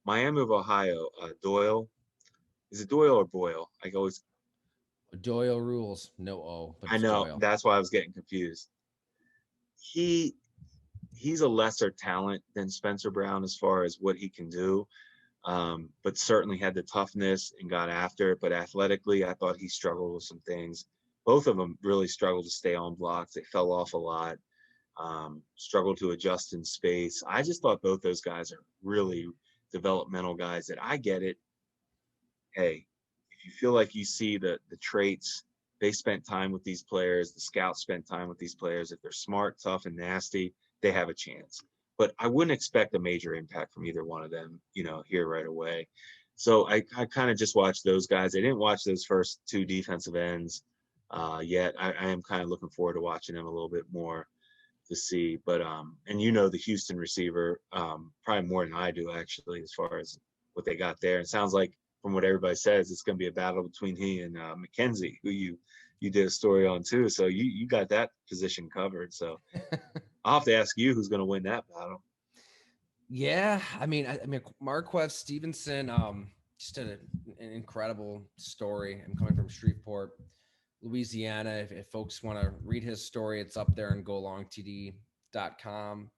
Miami of Ohio, Doyle. Is it Doyle or Boyle? I always. Doyle rules. No O. But I know. Doyle. That's why I was getting confused. He's a lesser talent than Spencer Brown as far as what he can do. But certainly had the toughness and got after it. But athletically, I thought he struggled with some things. Both of them really struggled to stay on blocks. They fell off a lot, struggled to adjust in space. I just thought both those guys are really developmental guys that I get it. Hey, if you feel like you see the traits, they spent time with these players, the scouts spent time with these players. If they're smart, tough, and nasty, they have a chance. But I wouldn't expect a major impact from either one of them, here right away. So I kind of just watched those guys. I didn't watch those first two defensive ends yet. I am kind of looking forward to watching them a little bit more to see. But and the Houston receiver probably more than I do, actually, as far as what they got there. It sounds like from what everybody says, it's going to be a battle between he and McKenzie, who you did a story on too. So you got that position covered. So I'll have to ask you who's going to win that battle. Yeah, I mean, Marquez Stevenson, just an incredible story. I'm coming from Shreveport, Louisiana. If folks want to read his story, it's up there on golongtd.com.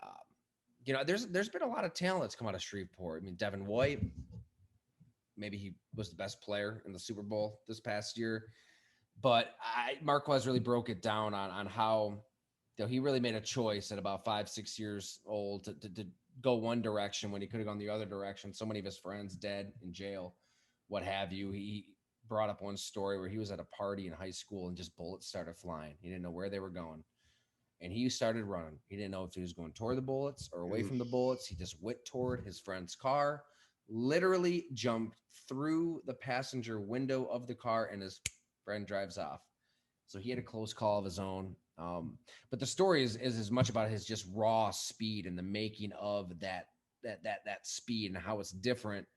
Um, there's been a lot of talent that's come out of Shreveport. I mean, Devin White, maybe he was the best player in the Super Bowl this past year, but Marquez really broke it down on how he really made a choice at about 5-6 years old to go one direction when he could have gone the other direction. So many of his friends dead in jail, what have you. He brought up one story where he was at a party in high school and just bullets started flying. He didn't know where they were going. And he started running. He didn't know if he was going toward the bullets or away from the bullets. He just went toward his friend's car, literally jumped through the passenger window of the car, and his friend drives off. So he had a close call of his own. But the story is as much about his just raw speed and the making of that speed and how it's different.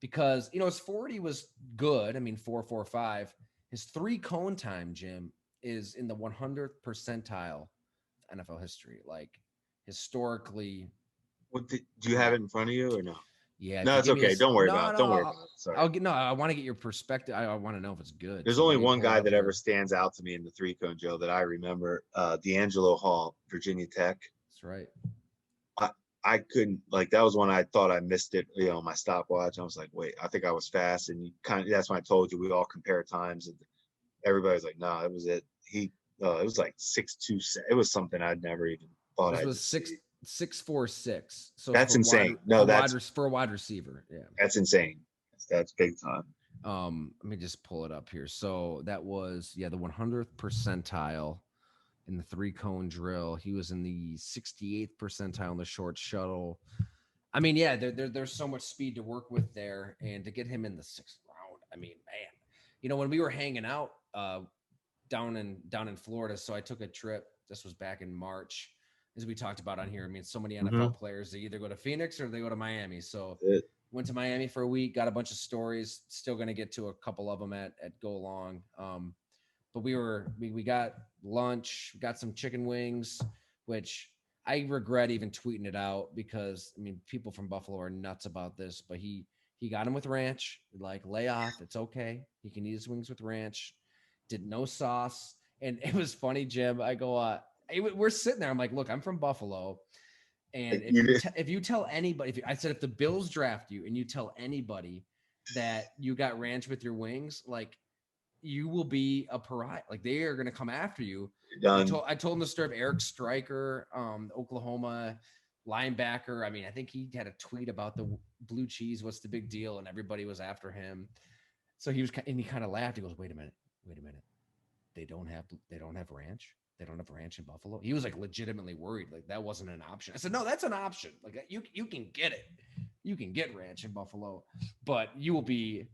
Because his 40 was good. I mean, 4.45. His 3-cone time, Jim, is in the 100th percentile of NFL history. Like historically Do you have great. it in front of you or no? Yeah, if No, you it's give me okay. this, Don't worry no, about it. no, Don't worry about it. Sorry. I'll get no. I want to get your perspective. I want to know if it's good. There's So only let me one pull it guy up that ever here. stands out to me in the 3-cone, Joe, that I remember. D'Angelo Hall, Virginia Tech. That's right. I, I couldn't, like, that was when I thought I missed it, my stopwatch. I was like, wait, I think I was fast. And that's when I told you we all compare times. And everybody's like, nah, it was it. It was like 6'2". It was something I'd never even thought This I'd was see. 6'4", 6. So That's insane. No, for a wide receiver. Yeah. that's insane. That's big time. Let me just pull it up here. So that was the 100th percentile in the 3-cone drill. He was in the 68th percentile in the short shuttle. I mean, yeah, there's so much speed to work with there, and to get him in the 6th round. I mean, man, when we were hanging out down in Florida, so I took a trip. This was back in March, as we talked about on here. I mean, so many NFL players, they either go to Phoenix or they go to Miami. So went to Miami for a week, got a bunch of stories. Still going to get to a couple of them at Go Long. But we got lunch, we got some chicken wings, which I regret even tweeting it out because I mean people from Buffalo are nuts about this. But he got him with ranch, like lay off. It's okay. He can eat his wings with ranch. Did no sauce, and it was funny, Jim. I go, we're sitting there. I'm like, look, I'm from Buffalo. And if you tell anybody, I said if the Bills draft you and you tell anybody that you got ranch with your wings, like you will be a pariah. Like they are going to come after you. I told him the story of Eric Stryker, Oklahoma linebacker. I mean, I think he had a tweet about the blue cheese. What's the big deal? And everybody was after him. So he kind of laughed. He goes, wait a minute. They don't have ranch. They don't have ranch in Buffalo. He was like legitimately worried. Like that wasn't an option. I said, no, that's an option. Like you can get it. You can get ranch in Buffalo, but you will be,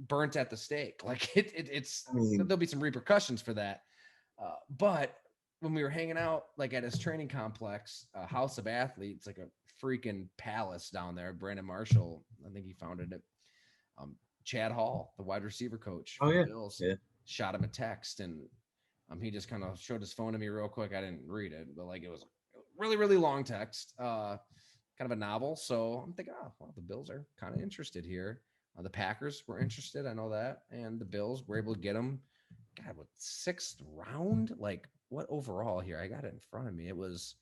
burnt at the stake. Like it's there'll be some repercussions for that. But when we were hanging out like at his training complex, House of Athletes, like a freaking palace down there, Brandon Marshall, I think he founded it. Chad Hall, the wide receiver coach for the Bills, shot him a text, and he just kind of showed his phone to me real quick. I didn't read it, but like it was a really, really long text, kind of a novel. So I'm thinking, oh, well, the Bills are kind of interested here. The Packers were interested, I know that, and the Bills were able to get him. God, what 6th round? Like what overall here? I got it in front of me. It was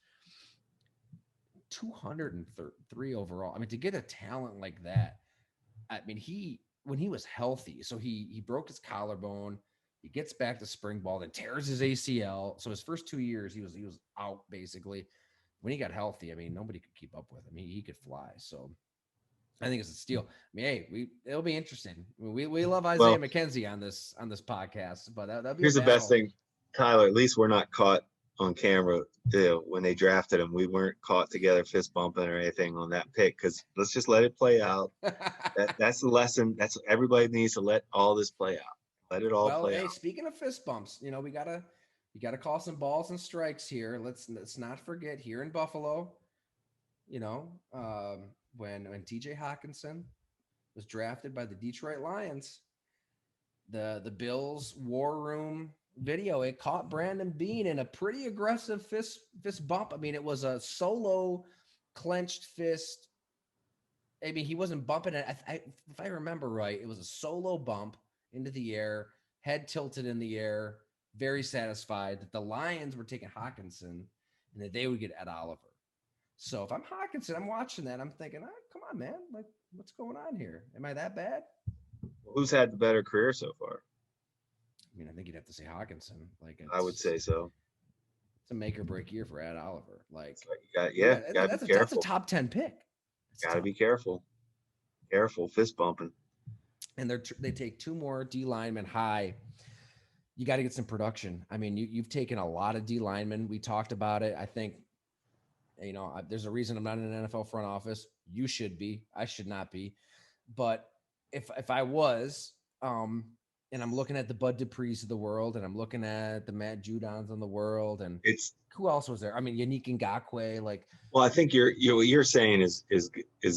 203 overall. I mean, to get a talent like that, I mean, when he was healthy, so he broke his collarbone, he gets back to spring ball, then tears his ACL. So his first 2 years, he was out basically. When he got healthy, I mean, nobody could keep up with him. He could fly. So I think it's a steal. I mean, hey, it'll be interesting. We love Isaiah McKenzie on this podcast, but that'll be here's a the best battle. thing, Tyler. At least we're not caught on camera when they drafted him. We weren't caught together fist bumping or anything on that pick because let's just let it play out. That's the lesson. That's everybody needs to let all this play out. Let it all play out. Speaking of fist bumps, we gotta call some balls and strikes here. Let's not forget here in Buffalo, you know, when TJ Hawkinson was drafted by the Detroit Lions, the Bills war room video, it caught Brandon Bean in a pretty aggressive fist bump. I mean, it was a solo clenched fist. I mean, he wasn't bumping it. If I remember right, it was a solo bump into the air, head tilted in the air, very satisfied that the Lions were taking Hawkinson and that they would get Ed Oliver. So if I'm Hawkinson, I'm watching that. I'm thinking, come on, man. Like, what's going on here? Am I that bad? Who's had the better career so far? I mean, I think you'd have to say Hawkinson. Like, I would say so. it's a make or break year for Ed Oliver. Like, So you got, yeah, yeah, got to be that's a careful. top 10 pick. Got to be careful. Careful, fist bumping. And they take two more D linemen high. You got to get some production. I mean, you've taken a lot of D linemen. We talked about it. I think, there's a reason I'm not in an NFL front office. You should be. I should not be. But if I was, and I'm looking at the Bud Duprees of the world, and I'm looking at the Matt Judons of the world, and It's who else was there? I mean, Yannick Ngakoue, like. Well, I think what you're saying is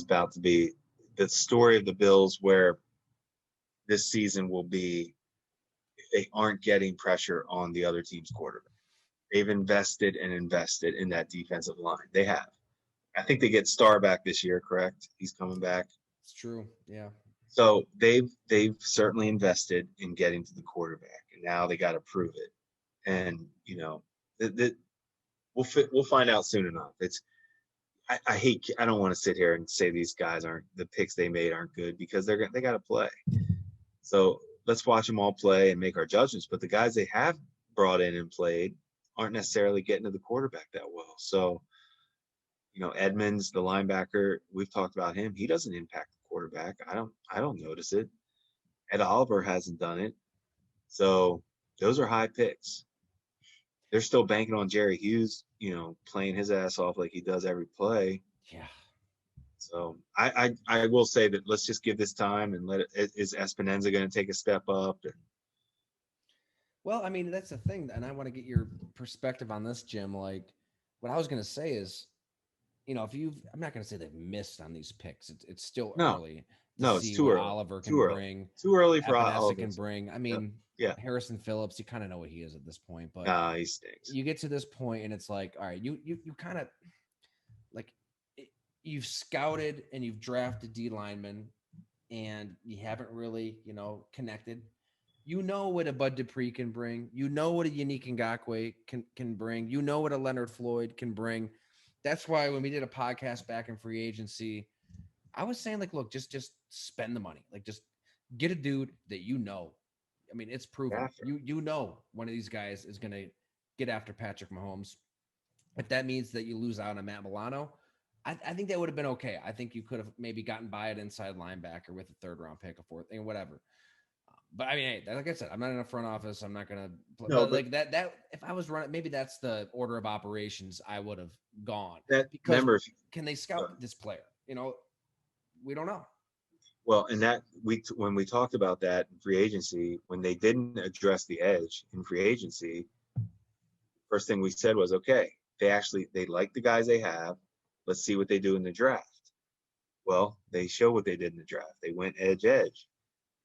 about to be the story of the Bills, where this season will be if they aren't getting pressure on the other team's quarterback. They've invested and invested in that defensive line. They have. I think they get Starr back this year, correct? He's coming back. It's true. Yeah. So they've certainly invested in getting to the quarterback, and now they got to prove it. And we'll find out soon enough. I don't want to sit here and say these guys aren't the picks they made aren't good, because they got to play. So let's watch them all play and make our judgments. But the guys they have brought in and played aren't necessarily getting to the quarterback that well. So, Edmonds, the linebacker, we've talked about him. He doesn't impact the quarterback. I don't notice it. Ed Oliver hasn't done it. So those are high picks. They're still banking on Jerry Hughes, playing his ass off like he does every play. Yeah. So I will say that let's just give this time and let it. Is Espinenza going to take a step up? Well, I mean, that's the thing, and I want to get your perspective on this, Jim. Like, what I was going to say is, I'm not going to say they've missed on these picks. It's still early to it's see too what early. Oliver can Too early. bring. Too early for Epinesa Oliver can bring. I mean, yeah. Harrison Phillips, you kind of know what he is at this point, but he stinks. You get to this point, and it's like, all right, you kind of like you've scouted and you've drafted D linemen, and you haven't really, connected. You know what a Bud Dupree can bring. You know what a Yannick Ngakoue can bring. You know what a Leonard Floyd can bring. That's why when we did a podcast back in free agency, I was saying, like, look, just spend the money. Like, just get a dude that you know. I mean, it's proven. You know one of these guys is going to get after Patrick Mahomes. If that means that you lose out on Matt Milano, I think that would have been okay. I think you could have maybe gotten by an inside linebacker with a third round pick, a fourth, and whatever. But I mean, hey, like I said, I'm not in a front office. I'm not gonna. No, but like that. If I was running, maybe that's the order of operations I would have gone. Because can they scout this player? We don't know. Well, and that when we talked about that in free agency, when they didn't address the edge in free agency, first thing we said was, okay, they like the guys they have. Let's see what they do in the draft. Well, they show what they did in the draft. They went edge,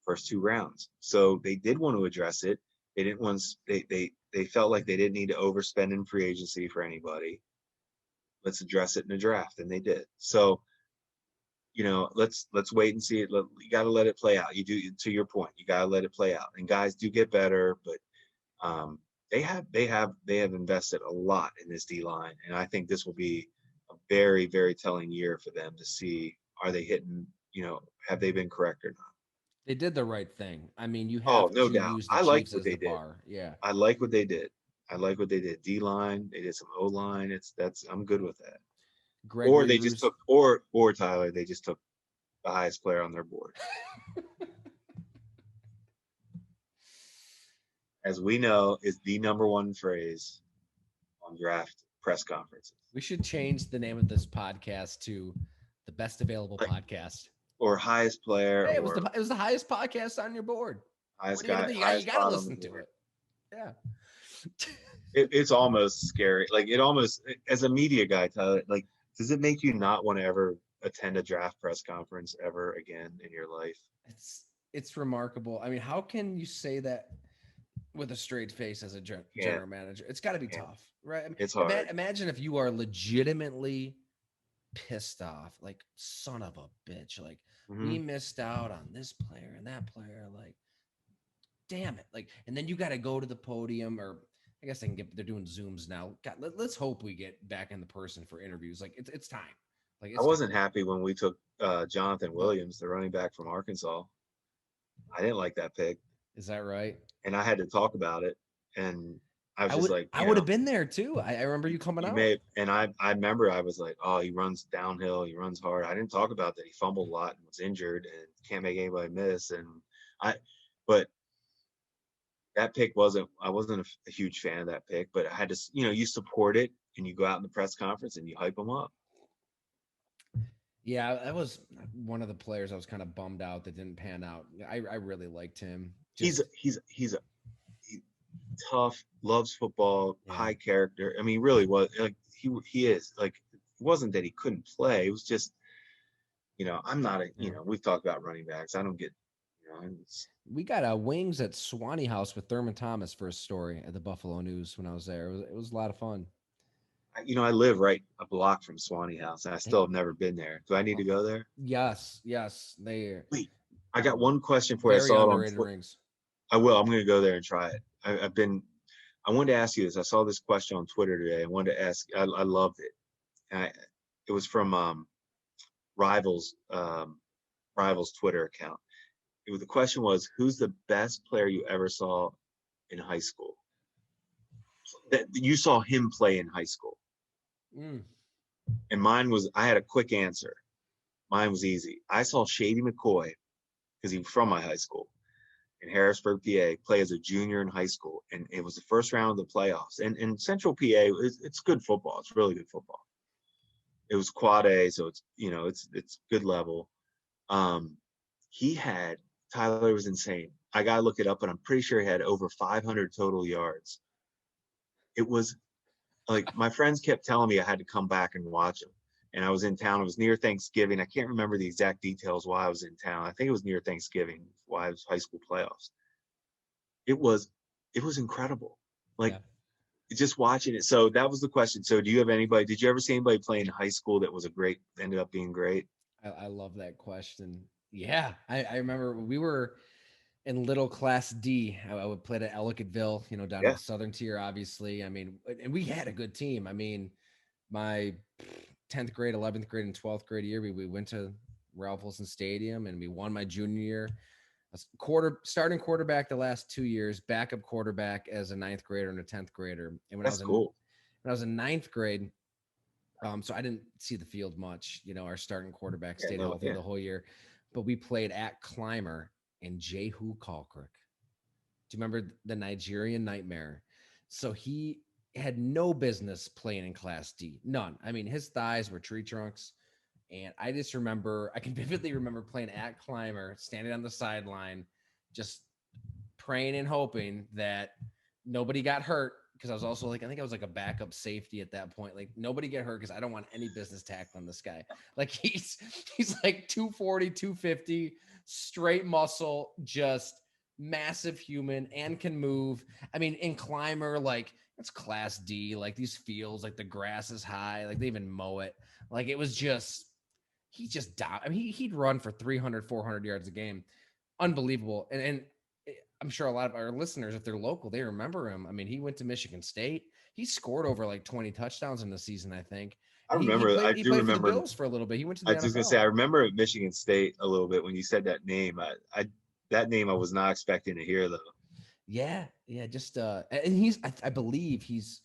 first two rounds. So they did want to address it. They didn't want they felt like they didn't need to overspend in free agency for anybody. Let's address it in the draft, and they did. So, let's wait and see it. You got to let it play out. You do, to your point, you got to let it play out. And guys do get better, but they have invested a lot in this D line, and I think this will be a very, very telling year for them to see, are they hitting, have they been correct or not? They did the right thing. I mean, you have no to doubt. use the I like Chiefs what as they the did. bar. Yeah. I like what they did. D line, they did some O line. I'm good with that. Or they just took, or Tyler, they just took the highest player on their board. As we know, is the number one phrase on draft press conferences. We should change the name of this podcast to the best available podcast. Or highest player. Hey, it was the highest podcast on your board. Highest guy. You got to listen to it. Yeah. It's almost scary. Like, it almost, as a media guy, Tyler, like, Does it make you not want to ever attend a draft press conference ever again in your life? It's it's remarkable. I mean, how can you say that with a straight face as a Can't, general manager? It's got to be can't. tough, right? I mean, It's hard. imagine if you are legitimately pissed off, like son of a bitch, like we Hmm. missed out on this player and that player, like damn it, like, and then you got to go to the podium, or I guess they're doing Zooms now. God, let's hope we get back in the person for interviews. Like it's time, like I it's time. wasn't happy when we took Jonathan No, Williams, the running back from Arkansas. I didn't like that pick, is that right? and I had to talk about it. And I was I just would like, I would have been there too. I remember you coming you out. may, and I remember I was like, oh, he runs downhill, he runs hard. I didn't talk about that he fumbled a lot and was injured and can't make anybody miss. And I, but that pick wasn't, I wasn't a huge fan of that pick, but I had to, you support it and you go out in the press conference and you hype them up. Yeah, that was one of the players I was kind of bummed out that didn't pan out. I really liked him. He's Just he's a he, tough, loves football, yeah. high character. I mean, he really was like he is like. It wasn't that he couldn't play. It was just, I'm not a, Yeah. we've talked about running backs. I don't get, it's, We got wings at Swanee House with Thurman Thomas for a story at the Buffalo News when I was there. It was a lot of fun. I live right a block from Swanee House, and I Hey, still have never been there. Do I need oh, to go there? yes, yes, they Wait, I got one question for you. I very saw it on underrated Twitter. rings. I will. I'm going to go there and try it. I've been. I wanted to ask you this. I saw this question on Twitter today. I wanted to ask. I loved it. It was from Rivals Rivals Twitter account. The question was, who's the best player you ever saw in high school? That you saw him play in high school. Mm. And mine was, I had a quick answer. Mine was easy. I saw Shady McCoy, because he was from my high school in Harrisburg, PA, play as a junior in high school. And it was the first round of the playoffs. And in Central PA, it's good football. It's really good football. It was quad A, so it's good level. Um, he had, Tyler was insane. I gotta look it up, but I'm pretty sure he had over 500 total yards. It was like my friends kept telling me I had to come back and watch him. And I was in town. It was near Thanksgiving. I can't remember the exact details why I was in town. I think it was near Thanksgiving, why it was high school playoffs. It was it was incredible. Like Yeah, just watching it. So that was the question. So do you have anybody? Did you ever see anybody play in high school that was ended up being great? I love that question. Yeah, I remember we were in little class D. I would play at Ellicottville, down in Yeah, the southern tier, obviously. I mean, and we had a good team. I mean, my 10th grade, 11th grade, and 12th grade year, we went to Ralph Wilson Stadium and we won my junior year. I was starting quarterback the last 2 years, backup quarterback as a ninth grader and a 10th grader. And that's cool. when I was in ninth grade, so I didn't see the field much. Our starting quarterback Yeah, stayed no, healthy yeah, the whole year, but we played at Clymer and Jehu Kalkrick. Do you remember the Nigerian Nightmare? So he had no business playing in Class D. None. I mean, his thighs were tree trunks. And I just remember, I can vividly remember playing at Clymer, standing on the sideline, just praying and hoping that nobody got hurt. Because I was also like, I think I was like a backup safety at that point. Like nobody get hurt because I don't want any business tackling this guy. Like he's like 240, 250, straight muscle, just massive human and can move. I mean, in Clymer, like it's class D, like these fields, like the grass is high, like they even mow it. Like it was just he just died. I mean, he'd run for 300, 400 yards a game. Unbelievable. And I'm sure a lot of our listeners, if they're local, they remember him. I mean, he went to Michigan State. He scored over like 20 touchdowns in the season, I think. I And he remember. played I he do played for the remember. Bills for a little bit. He went to I the was just gonna say, NFL. I remember at Michigan State a little bit when you said that name. I that name I was not expecting to hear though. Yeah, yeah, just and I believe he's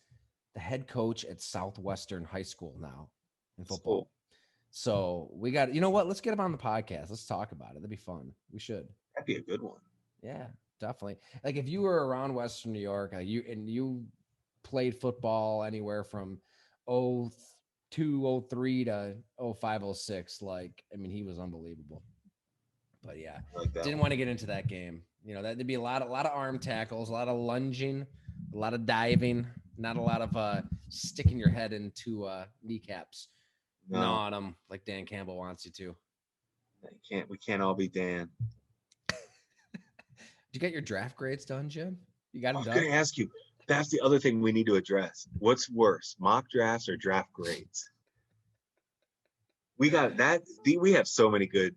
the head coach at Southwestern High School now in It's football. cool. So we got, you know what? Let's get him on the podcast. Let's talk about it. That'd be fun. We should. That'd be a good one. Yeah, definitely. Like if you were around Western New York, you played football anywhere from 02, 03 to 05, 06, like I mean, he was unbelievable. But yeah, I like that didn't one. want to get into that game. That'd be a lot of arm tackles, a lot of lunging, a lot of diving, not a lot of sticking your head into kneecaps. No, gnaw on them like Dan Campbell wants you to. we can't all be Dan. Did you get your draft grades done, Jim? You got I them was done? going to ask you. That's the other thing we need to address. What's worse, mock drafts or draft grades? We got that. We have so many good.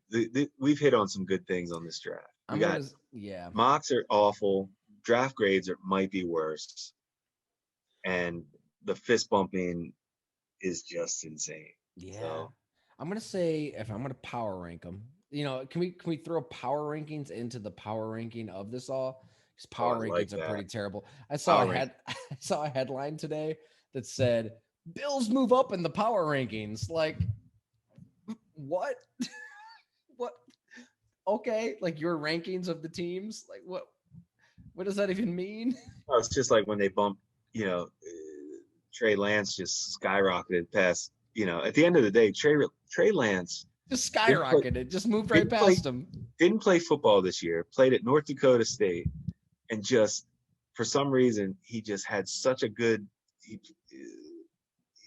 We've hit on some good things on this draft. We I'm got gonna, yeah, mocks are awful. Draft grades might be worse, and the fist bumping is just insane. yeah. So I'm gonna say if I'm gonna power rank them, can we throw power rankings into the power ranking of this all? Because oh, power I like rankings are that pretty terrible. I saw a power rank. head, I saw a headline today that said Bills move up in the power rankings. Like what? What? Okay, like your rankings of the teams. Like what? What does that even mean? Oh, it's just like when they bumped, Trey Lance just skyrocketed past. At the end of the day, Trey Lance Just didn't play skyrocketed. Just moved right didn't play past him. didn't play football this year. Played at North Dakota State, and just for some reason he just had such a good. He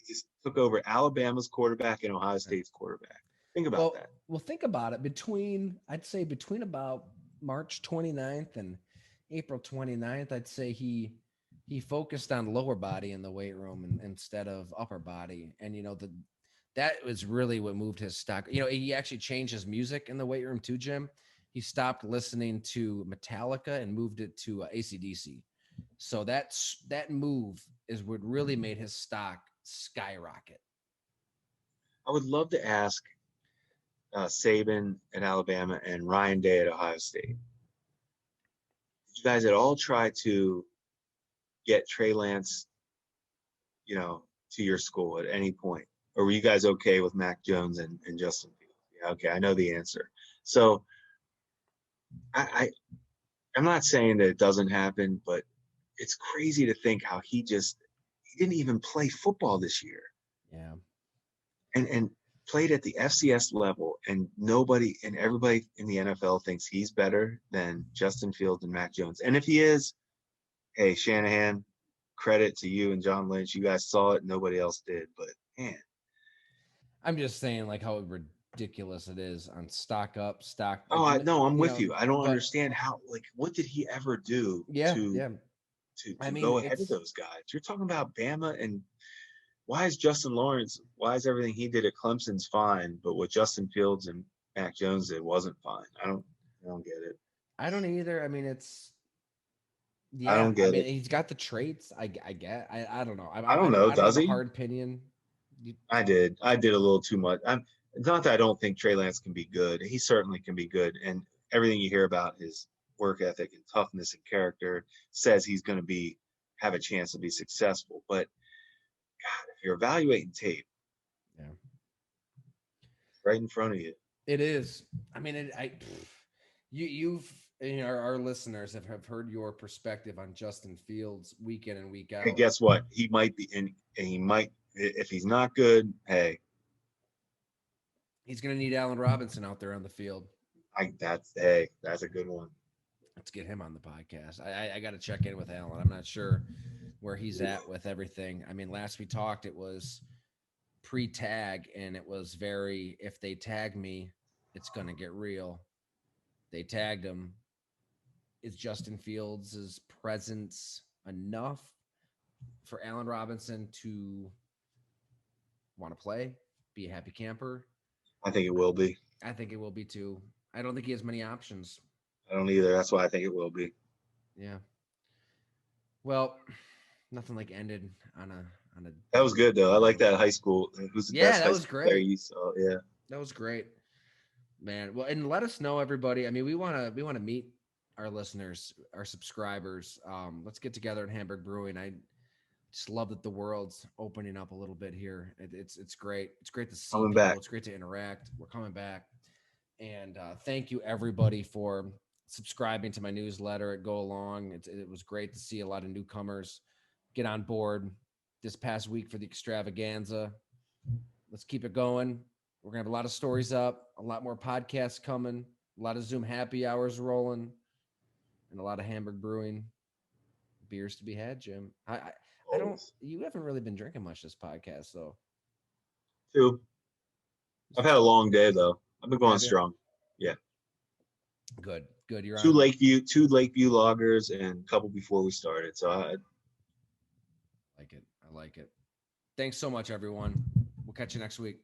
just took over Alabama's quarterback and Ohio State's quarterback. Think about Well, that. well, think about it. I'd say between about March 29th and April 29th, I'd say he focused on lower body in the weight room instead of upper body, and that was really what moved his stock. He actually changed his music in the weight room too, Jim. He stopped listening to Metallica and moved it to AC/DC. So that move is what really made his stock skyrocket. I would love to ask Saban at Alabama and Ryan Day at Ohio State. Did you guys at all try to get Trey Lance, to your school at any point? Or were you guys okay with Mac Jones and Justin Fields? Yeah, okay, I know the answer. So I I'm not saying that it doesn't happen, but it's crazy to think how he didn't even play football this year Yeah. and played at the FCS level, and nobody and everybody in the NFL thinks he's better than Justin Fields and Mac Jones. And if he is, hey, Shanahan, credit to you and John Lynch. You guys saw it, nobody else did. But man, I'm just saying like how ridiculous it is on stock up, stock oh, like no, I'm you with know, you. I don't but understand how. Like, what did he ever do yeah, to yeah. to I to mean, go ahead of it's those guys? You're talking about Bama, and why is Justin Lawrence? Why is everything he did at Clemson's fine, but what Justin Fields and Mac Jones did wasn't fine? I don't get it. I don't either. I mean, I yeah. don't I get mean, it. he's got the traits. I get. I don't know. I don't know. I don't Does have a he? hard opinion. You, I did. I did a little too much. It's not that I don't think Trey Lance can be good. He certainly can be good, and everything you hear about his work ethic and toughness and character says he's going to be have a chance to be successful. But God, if you're evaluating tape yeah, right in front of you, it is. I mean, you've our listeners have heard your perspective on Justin Fields week in and week hey, out. guess what? He might be, and he might if he's not good. Hey, He's going to need Allen Robinson out there on the field. that's a good one. Let's get him on the podcast. I got to check in with Allen. I'm not sure where he's at with everything. I mean, last we talked, it was pre-tag, and it was very if they tag me, it's gonna get real. They tagged him. Is Justin Fields' presence enough for Allen Robinson to want to play, be a happy camper? I think it will be. I think it will be too. I don't think he has many options. I don't either. That's why I think it will be. Yeah. Well, nothing like ended on a That was good though. I like note. that high school. Who's the Yeah, best that high was school player great. you saw? Yeah. That was great. Man, well, and let us know, everybody. I mean, we want to meet our listeners, our subscribers. Let's get together at Hamburg Brewing. I just love that the world's opening up a little bit here. It's great. It's great to see Coming people. back. It's great to interact. We're coming back, and thank you everybody for subscribing to my newsletter at Go Along. It was great to see a lot of newcomers get on board this past week for the extravaganza. Let's keep it going. We're gonna have a lot of stories up, a lot more podcasts coming, a lot of Zoom happy hours rolling, and a lot of Hamburg Brewing beers to be had. Jim, I don't. Always. You haven't really been drinking much this podcast, though. Two. I've had a long day though. I've been going Have you? strong. Yeah. Good. Good. You're Two on. Lakeview loggers and a couple before we started. So Like it. I like it. Thanks so much, everyone. We'll catch you next week.